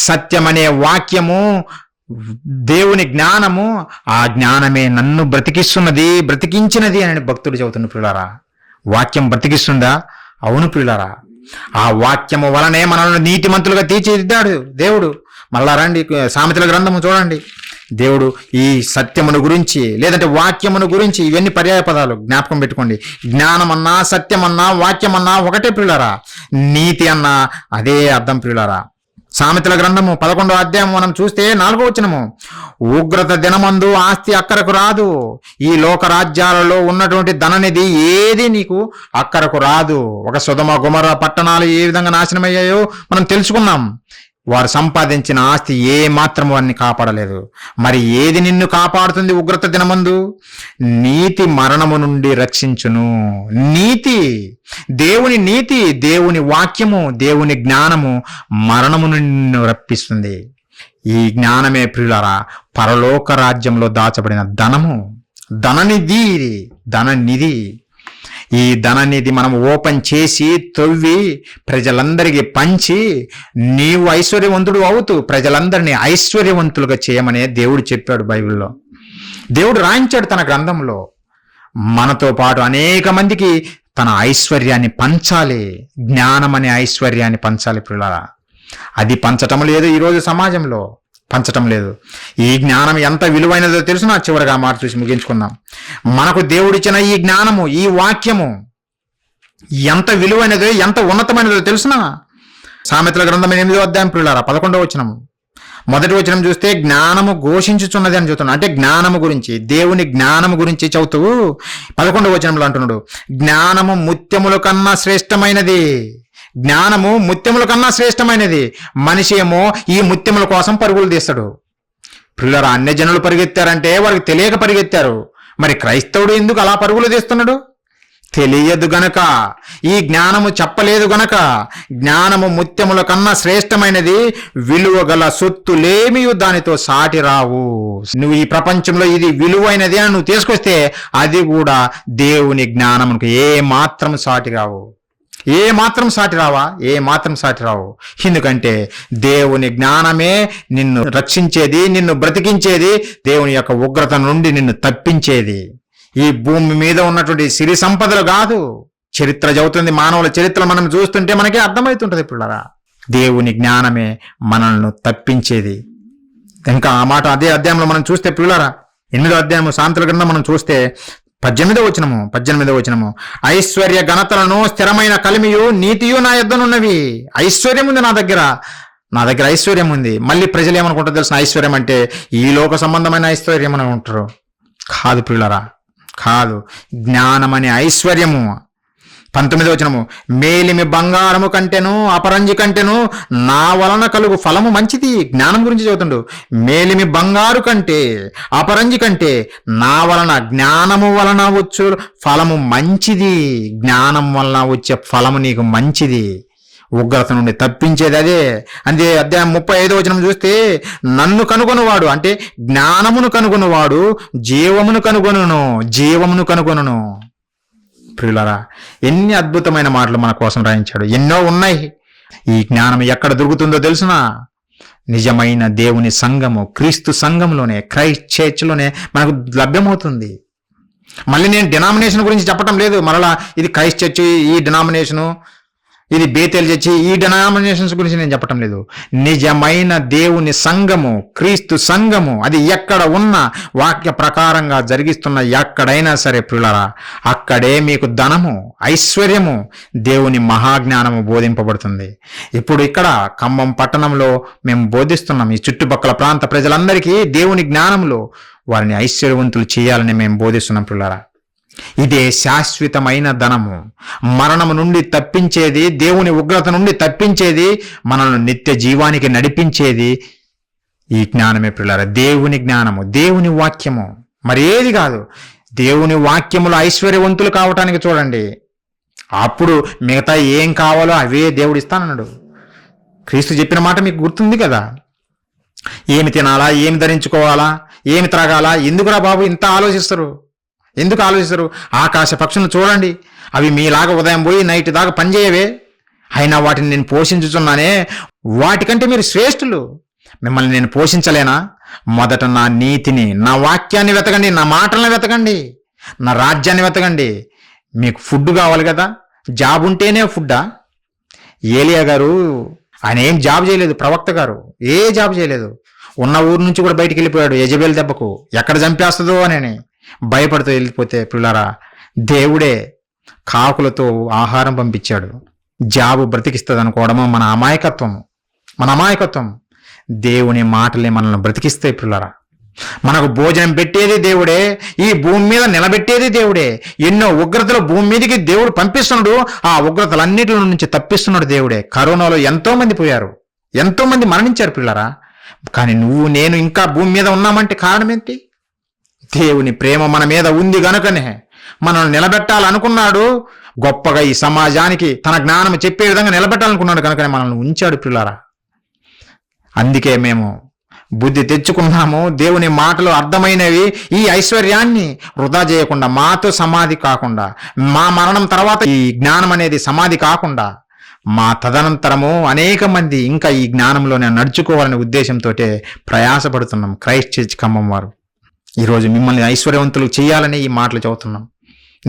సత్యమనే వాక్యము, దేవుని జ్ఞానము, ఆ జ్ఞానమే నన్ను బ్రతికించినది అని భక్తుడు చెబుతున్న పిల్లారా. వాక్యం బ్రతికిస్తుందా? అవును ప్రియులారా. ఆ వాక్యము వలనే మనల్ని నీతిమంతులుగా తీర్చిదిద్దాడు దేవుడు. మళ్ళా రండి సామెతల గ్రంథము చూడండి. దేవుడు ఈ సత్యమును గురించి, లేదంటే వాక్యమును గురించి, ఇవన్నీ పర్యాయ పదాలు జ్ఞాపకం పెట్టుకోండి. జ్ఞానమన్నా, సత్యమన్నా, వాక్యమన్నా ఒకటే ప్రియులారా. నీతి అన్నా అదే అర్థం ప్రియులారా. సామెతల గ్రంథము 11వ అధ్యాయం మనం చూస్తే 4వ వచనము, ఉగ్రత దినమందు ఆస్తి అక్కరకు రాదు. ఈ లోక రాజ్యాలలో ఉన్నటువంటి ధననిధి ఏది నీకు అక్కరకు రాదు. ఒక సొదొమ గొమొర్రా పట్టణాలు ఏ విధంగా నాశనమయ్యాయో మనం తెలుసుకున్నాం. వారు సంపాదించిన ఆస్తి ఏ మాత్రం వారిని కాపాడలేదు. మరి ఏది నిన్ను కాపాడుతుంది ఉగ్రత దినమందు? నీతి మరణము నుండి రక్షించును. నీతి, దేవుని వాక్యము, దేవుని జ్ఞానము మరణము నుండి రప్పిస్తుంది. ఈ జ్ఞానమే ప్రియులారా పరలోక రాజ్యంలో దాచబడిన ధనము, ధననిధి. ఈ ధననిధి మనం ఓపెన్ చేసి తవ్వి ప్రజలందరికీ పంచి నీవు ఐశ్వర్యవంతుడు అవుతూ ప్రజలందరినీ ఐశ్వర్యవంతులుగా చేయమనే దేవుడు చెప్పాడు బైబిల్లో. దేవుడు రాయించాడు తన గ్రంథంలో. మనతో పాటు అనేక మందికి తన ఐశ్వర్యాన్ని పంచాలి, జ్ఞానం అనే ఐశ్వర్యాన్ని పంచాలి ప్రియులారా. అది పంచటం లేదు, ఈరోజు సమాజంలో పంచటం లేదు. ఈ జ్ఞానం ఎంత విలువైనదో తెలుసునా? చివరిగా మాట చూసి ముగించుకుందాం. మనకు దేవుడిచ్చిన ఈ జ్ఞానము, ఈ వాక్యము ఎంత విలువైనదో, ఎంత ఉన్నతమైనదో తెలుసునా? సామెతల గ్రంథం 8వ అధ్యాయం ప్రియులారా 11వ వచనము మొదటి వచనం చూస్తే జ్ఞానము ఘోషించుచున్నది అని చెబుతున్నాడు. అంటే జ్ఞానము గురించి, దేవుని జ్ఞానము గురించి చెబుతూ 11వ వచనంలో అంటున్నాడు, జ్ఞానము ముత్యముల కన్నా శ్రేష్టమైనది. జ్ఞానము ముత్యముల కన్నా శ్రేష్టమైనది. మనిషి ఏమో ఈ ముత్యముల కోసం పరుగులు తీస్తాడు. పిల్లరా, అన్యజనులు పరిగెత్తారంటే వారికి తెలియక పరిగెత్తారు. మరి క్రైస్తవుడు ఎందుకు అలా పరుగులు తీస్తున్నాడు? తెలియదు గనక, ఈ జ్ఞానము చెప్పలేదు గనక. జ్ఞానము ముత్యముల కన్నా శ్రేష్టమైనది, విలువ గల సొత్తులేమి దానితో సాటి రావు. నువ్వు ఈ ప్రపంచంలో ఇది విలువైనది అని నువ్వు తీసుకొస్తే అది కూడా దేవుని జ్ఞానమునికి ఏ మాత్రం సాటి రావు. ఏ మాత్రం సాటి రావు. ఎందుకంటే దేవుని జ్ఞానమే నిన్ను రక్షించేది, నిన్ను బ్రతికించేది, దేవుని యొక్క ఉగ్రత నుండి నిన్ను తప్పించేది. ఈ భూమి మీద ఉన్నటువంటి సిరి సంపదలు కాదు. చరిత్ర చెబుతుంది, మానవుల చరిత్ర మనం చూస్తుంటే మనకే అర్థమవుతుంటది పిల్లరా. దేవుని జ్ఞానమే మనల్ని తప్పించేది. ఇంకా ఆ మాట అదే అధ్యాయంలో మనం చూస్తే పిల్లరా, 8వ అధ్యాయము సామెతల గ్రంథం మనం చూస్తే 18వ వచనము, ఐశ్వర్య ఘనతలను స్థిరమైన కలిమియు నీతియు నా యొద్దనున్నవి. ఐశ్వర్యం ఉంది నా దగ్గర ఐశ్వర్యం ఉంది. మళ్ళీ ప్రజలు ఏమనుకుంటారు తెలిసిన? ఐశ్వర్యం అంటే ఈ లోక సంబంధమైన ఐశ్వర్యం అని ఉంటారు. కాదు పిల్లరా, కాదు. జ్ఞానం అనే ఐశ్వర్యము. 19వ వచనము, మేలిమి బంగారము కంటెను అపరంజి కంటెను నా వలన కలుగు ఫలము మంచిది. జ్ఞానం గురించి చెబుతుండు. మేలిమి బంగారు కంటే అపరంజి కంటే నా వలన, జ్ఞానము వలన వచ్చు ఫలము మంచిది. జ్ఞానం వలన వచ్చే ఫలము నీకు మంచిది. ఉగ్రత నుండి తప్పించేది అదే. అంతే అధ్యాయం 35వ వచనం చూస్తే, నన్ను కనుగొనువాడు అంటే జ్ఞానమును కనుగొనువాడు జీవమును కనుగొనును. ప్రియులారా, ఎన్ని అద్భుతమైన మాటలు మన కోసం రాయించాడు. ఎన్నో ఉన్నాయి. ఈ జ్ఞానం ఎక్కడ దొరుకుతుందో తెలుసునా? నిజమైన దేవుని సంఘము, క్రీస్తు సంఘంలోనే, క్రైస్ట్ చర్చ్లోనే మనకు లభ్యమవుతుంది. మళ్ళీ నేను డినామినేషన్ గురించి చెప్పటం లేదు. మరలా ఇది క్రైస్ట్ చర్చ్, ఈ డినామినేషను, ఇది బేతేల్ చర్చి, ఈ డినామినేషన్స్ గురించి నేను చెప్పటం లేదు. నిజమైన దేవుని సంఘము, క్రీస్తు సంఘము, అది ఎక్కడ ఉన్నా వాక్య ప్రకారంగా జరిగిస్తున్న ఎక్కడైనా సరే ప్రియులారా, అక్కడే మీకు ధనము, ఐశ్వర్యము, దేవుని మహాజ్ఞానము బోధింపబడుతుంది. ఇప్పుడు ఇక్కడ ఖమ్మం పట్టణంలో మేము బోధిస్తున్నాం. ఈ చుట్టుపక్కల ప్రాంత ప్రజలందరికీ దేవుని జ్ఞానంలో వారిని ఐశ్వర్యవంతులు చేయాలని మేము బోధిస్తున్నాం ప్రియులారా. ఇదే శాశ్వతమైన ధనము, మరణము నుండి తప్పించేది, దేవుని ఉగ్రత నుండి తప్పించేది, మనల్ని నిత్య జీవానికి నడిపించేది ఈ జ్ఞానమే ప్రియులారా. దేవుని జ్ఞానము, దేవుని వాక్యము, మరి ఏది కాదు. దేవుని వాక్యములో ఐశ్వర్యవంతులు కావటానికి చూడండి. అప్పుడు మిగతా ఏం కావాలో అవే దేవుడు ఇస్తానన్నాడు. క్రీస్తు చెప్పిన మాట మీకు గుర్తుంది కదా. ఏమి తినాలా, ఏమి ధరించుకోవాలా, ఏమి త్రాగాలా, ఎందుకురా బాబు ఇంత ఆలోచిస్తారు? ఆకాశ పక్షులను చూడండి, అవి మీలాగా ఉదయం పోయి నైట్ దాకా పనిచేయవే, అయినా వాటిని నేను పోషించుచున్నానే. వాటికంటే మీరు శ్రేష్ఠులు. మిమ్మల్ని నేను పోషించలేనా? మొదట నా నీతిని, నా వాక్యాన్ని వెతకండి, నా మాటలను వెతకండి, నా రాజ్యాన్ని వెతకండి. మీకు ఫుడ్ కావాలి కదా, జాబ్ ఉంటేనే ఫుడ్డా? ఏలియా గారు ఆయన ఏం జాబ్ చేయలేదు, ప్రవక్త గారు ఏ జాబ్ చేయలేదు. ఉన్న ఊరు నుంచి కూడా బయటికి వెళ్ళిపోయాడు యెజబెల్ దెబ్బకు, ఎక్కడ చంపేస్తుందో అని భయపడుతూ వెళ్ళిపోతే పిల్లరా, దేవుడే కాకులతో ఆహారం పంపించాడు. జాబు బ్రతికిస్తుంది అనుకోవడము మన అమాయకత్వం. దేవుని మాటలే మనల్ని బ్రతికిస్తాయి పిల్లరా. మనకు భోజనం పెట్టేది దేవుడే, ఈ భూమి మీద నిలబెట్టేది దేవుడే. ఎన్నో ఉగ్రతలు భూమి మీదకి దేవుడు పంపిస్తున్నాడు, ఆ ఉగ్రతలన్నిటి నుంచి తప్పిస్తున్నాడు దేవుడే. కరోనాలో ఎంతో మంది పోయారు, ఎంతో మంది మరణించారు పిల్లరా. కానీ నువ్వు నేను ఇంకా భూమి మీద ఉన్నామంటే కారణం ఏంటి? దేవుని ప్రేమ మన మీద ఉంది గనుకనే మనల్ని నిలబెట్టాలనుకున్నాడు. గొప్పగా ఈ సమాజానికి తన జ్ఞానం చెప్పే విధంగా నిలబెట్టాలనుకున్నాడు కనుకనే మనల్ని ఉంచాడు పిల్లారా. అందుకే మేము బుద్ధి తెచ్చుకున్నాము. దేవుని మాటలు అర్థమైనవి. ఈ ఐశ్వర్యాన్ని వృధా చేయకుండా, మాతో సమాధి కాకుండా, మా మరణం తర్వాత ఈ జ్ఞానం అనేది సమాధి కాకుండా, మా తదనంతరము అనేక మంది ఇంకా ఈ జ్ఞానంలోనే నడుచుకోవాలనే ఉద్దేశంతో ప్రయాసపడుతున్నాం. క్రైస్ట్ చర్చ్ ఖమ్మం వారు ఈరోజు మిమ్మల్ని ఐశ్వర్యవంతులు చేయాలని ఈ మాటలు చదువుతున్నాం.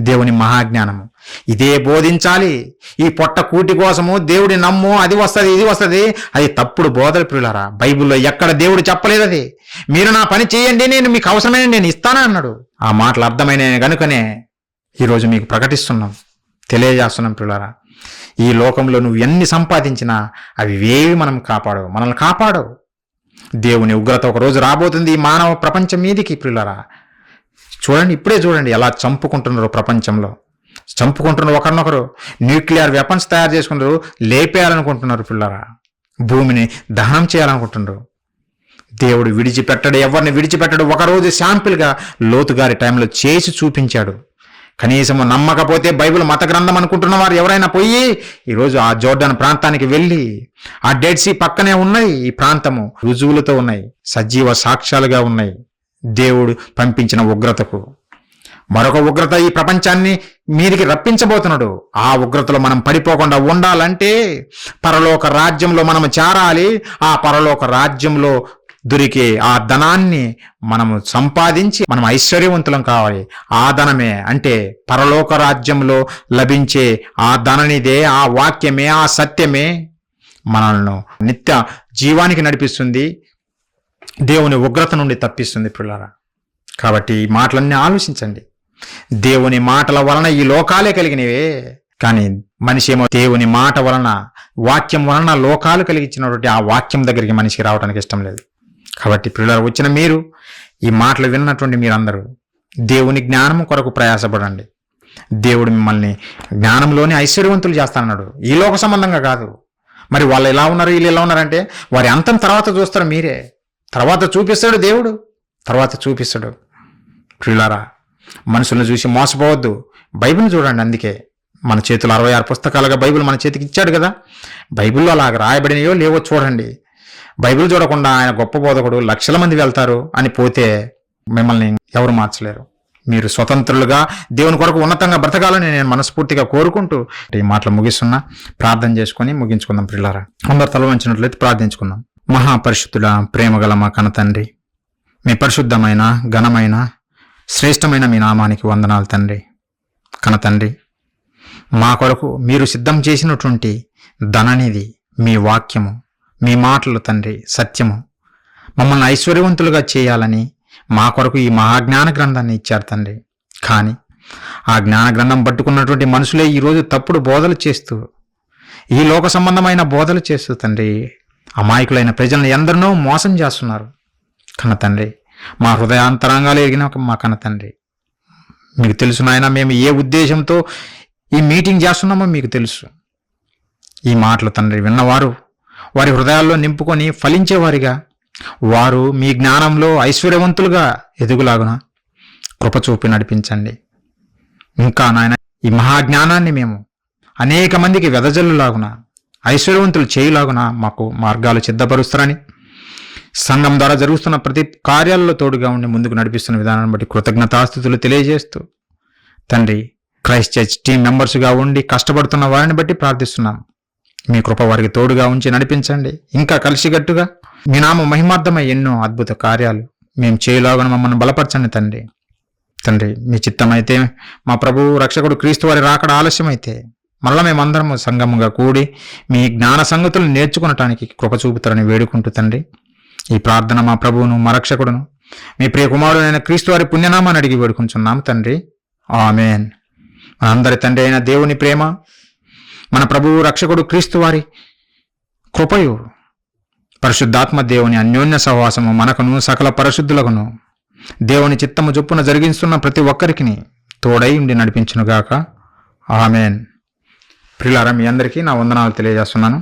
దేవుని మహాజ్ఞానము ఇదే బోధించాలి. ఈ పొట్ట కూటి కోసము దేవుడి నమ్ము, అది వస్తుంది ఇది వస్తుంది, అది తప్పుడు బోధలు ప్రియులారా. బైబిల్లో ఎక్కడ దేవుడు చెప్పలేదు అది. మీరు నా పని చేయండి, నేను మీకు అవసరమైన నేను ఇస్తానా అన్నాడు. ఆ మాటలు అర్థమైన గనుకనే ఈరోజు మీకు ప్రకటిస్తున్నాం, తెలియజేస్తున్నాం ప్రియులారా. ఈ లోకంలో నువ్వు ఎన్ని సంపాదించినా అవి ఏవి మనల్ని కాపాడవు. దేవుని ఉగ్రత ఒక రోజు రాబోతుంది ఈ మానవ ప్రపంచం మీదికి ప్రియులారా. చూడండి, ఇప్పుడే చూడండి ఎలా చంపుకుంటున్నారో ప్రపంచంలో. చంపుకుంటున్నారు ఒకరినొకరు. న్యూక్లియర్ వెపన్స్ తయారు చేసుకుంటారు, లేపేయాలనుకుంటున్నారు పిల్లరా. భూమిని దహనం చేయాలనుకుంటున్నారు. దేవుడు విడిచిపెట్టడు, ఎవరిని విడిచిపెట్టడు. ఒకరోజు శాంపిల్గా లోతు గారి టైంలో చేసి చూపించాడు. కనీసం నమ్మకపోతే బైబిల్ మత గ్రంథం అనుకుంటున్న వారు ఎవరైనా పోయి ఈరోజు ఆ జోర్డాన్ ప్రాంతానికి వెళ్ళి, ఆ డెడ్ సీ పక్కనే ఉన్నాయి ఈ ప్రాంతము, రుజువులతో ఉన్నాయి, సజీవ సాక్ష్యాలుగా ఉన్నాయి దేవుడు పంపించిన ఉగ్రతకు. మరొక ఉగ్రత ఈ ప్రపంచాన్ని మీదికి రప్పించబోతున్నాడు. ఆ ఉగ్రతలో మనం పడిపోకుండా ఉండాలంటే పరలోక రాజ్యంలో మనం చేరాలి. ఆ పరలోక రాజ్యంలో దొరికే ఆ ధనాన్ని మనము సంపాదించి మనం ఐశ్వర్యవంతులం కావాలి. ఆ ధనమే అంటే పరలోక రాజ్యంలో లభించే ఆ ధననిదే, ఆ వాక్యమే, ఆ సత్యమే మనల్ని నిత్య జీవానికి నడిపిస్తుంది, దేవుని ఉగ్రత నుండి తప్పిస్తుంది పిల్లరా. కాబట్టి ఈ మాటలన్నీ ఆలోచించండి. దేవుని మాటల వలన ఈ లోకాలే కలిగినవే, కానీ మనిషి ఏమో దేవుని మాట వలన, వాక్యం వలన లోకాలు కలిగించినటువంటి ఆ వాక్యం దగ్గరికి మనిషికి రావడానికి ఇష్టం లేదు. కాబట్టి పిల్లలు వచ్చిన మీరు, ఈ మాటలు విన్నటువంటి మీరందరూ దేవుని జ్ఞానం కొరకు ప్రయాసపడండి. దేవుడు మిమ్మల్ని జ్ఞానంలోని ఐశ్వర్యవంతులు చేస్తానన్నాడు, ఈ లోక సంబంధంగా కాదు. మరి వాళ్ళు ఎలా ఉన్నారు, వీళ్ళు ఎలా ఉన్నారంటే వారి అంతం తర్వాత చూస్తారు మీరే. తర్వాత చూపిస్తాడు దేవుడు, తర్వాత చూపిస్తాడు. పిల్లరా, మనుషులను చూసి మోసపోవద్దు, బైబిల్ని చూడండి. అందుకే మన చేతులు 66 పుస్తకాలుగా బైబిల్ మన చేతికి ఇచ్చాడు కదా. బైబిల్లో అలాగ రాయబడినయో లేవో చూడండి. బైబిల్ చూడకుండా ఆయన గొప్ప బోధకుడు, లక్షల మంది వెళ్తారు అని పోతే మిమ్మల్ని ఎవరు మార్చలేరు. మీరు స్వతంత్రులుగా దేవుని కొరకు ఉన్నతంగా బ్రతకాలని నేను మనస్ఫూర్తిగా కోరుకుంటూ ఈ మాటలు ముగిస్తున్నా. ప్రార్థన చేసుకొని ముగించుకుందాం పిల్లారా. అందరు తల వంచినట్లయితే ప్రార్థించుకుందాం. మహాపరిశుద్ధుడ, ప్రేమగల మా కన్న తండ్రి, మీ పరిశుద్ధమైన, ఘనమైన, శ్రేష్టమైన మీ నామానికి వందనాలు తండ్రి. కన్న తండ్రి, మా కొరకు మీరు సిద్ధం చేసినటువంటి ధననిధి మీ వాక్యము, మీ మాటలు తండ్రి, సత్యము మమ్మల్ని ఐశ్వర్యవంతులుగా చేయాలని మా కొరకు ఈ మహాజ్ఞాన గ్రంథాన్ని ఇచ్చారు తండ్రి. కానీ ఆ జ్ఞాన గ్రంథం పట్టుకున్నటువంటి మనుషులే ఈరోజు తప్పుడు బోధలు చేస్తూ, ఈ లోక సంబంధమైన బోధలు చేస్తూ తండ్రి అమాయకులైన ప్రజలను ఎందరినో మోసం చేస్తున్నారు. కన్న తండ్రి, మా హృదయాంతరంగాలు ఎరిగిన మా కన్న తండ్రి, మీకు తెలుసు నాయన, మేము ఏ ఉద్దేశంతో ఈ మీటింగ్ చేస్తున్నామో మీకు తెలుసు. ఈ మాటలు తండ్రి విన్నవారు వారి హృదయాల్లో నింపుకొని ఫలించేవారిగా, వారు మీ జ్ఞానంలో ఐశ్వర్యవంతులుగా ఎదుగులాగున కృప చూపి నడిపించండి. ఇంకా నాయన, ఈ మహాజ్ఞానాన్ని మేము అనేక మందికి వెదజల్లులాగున, ఐశ్వర్యవంతులు చేయులాగున మాకు మార్గాలు సిద్ధపరుస్తారని, సంఘం ద్వారా జరుగుతున్న ప్రతి కార్యాలలో తోడుగా ఉండి ముందుకు నడిపిస్తున్న విధానాన్ని బట్టి కృతజ్ఞతాస్తుతులు తెలియజేస్తూ తండ్రి, క్రైస్ట్ చర్చ్ టీం మెంబర్స్గా ఉండి కష్టపడుతున్న వారిని బట్టి ప్రార్థిస్తున్నాం. మీ కృప వారికి తోడుగా ఉంచి నడిపించండి. ఇంకా కలిసిగట్టుగా మీ నామ మహిమార్థమై ఎన్నో అద్భుత కార్యాలు మేము చేయలాగా మమ్మల్ని బలపరచండి తండ్రి. తండ్రి, మీ చిత్తమైతే మా ప్రభువు రక్షకుడు క్రీస్తు వారి రాకడ ఆలస్యమైతే మళ్ళా మేమందరము సంఘముగా కూడి మీ జ్ఞాన సంగతులు నేర్చుకునటానికి కృప చూపుతారని వేడుకుంటూ తండ్రి, ఈ ప్రార్థన మా ప్రభువును, మా రక్షకుడును, మీ ప్రియ కుమారుడైన క్రీస్తు వారి పుణ్యనామాన్ని అడిగి వేడుకుంటున్నాం తండ్రి. ఆమేన్. మనందరి తండ్రి అయిన దేవుని ప్రేమ, మన ప్రభువు రక్షకుడు క్రీస్తు వారి కృపయు, పరిశుద్ధాత్మ దేవుని అన్యోన్య సహవాసము మనకును సకల పరిశుద్ధులకును దేవుని చిత్తము చొప్పున జరిగిస్తున్న ప్రతి ఒక్కరికి తోడై ఉండి నడిపించునుగాక. ఆమేన్. ప్రియులారా, మీ అందరికీ నా వందనాలు తెలియజేస్తున్నాను.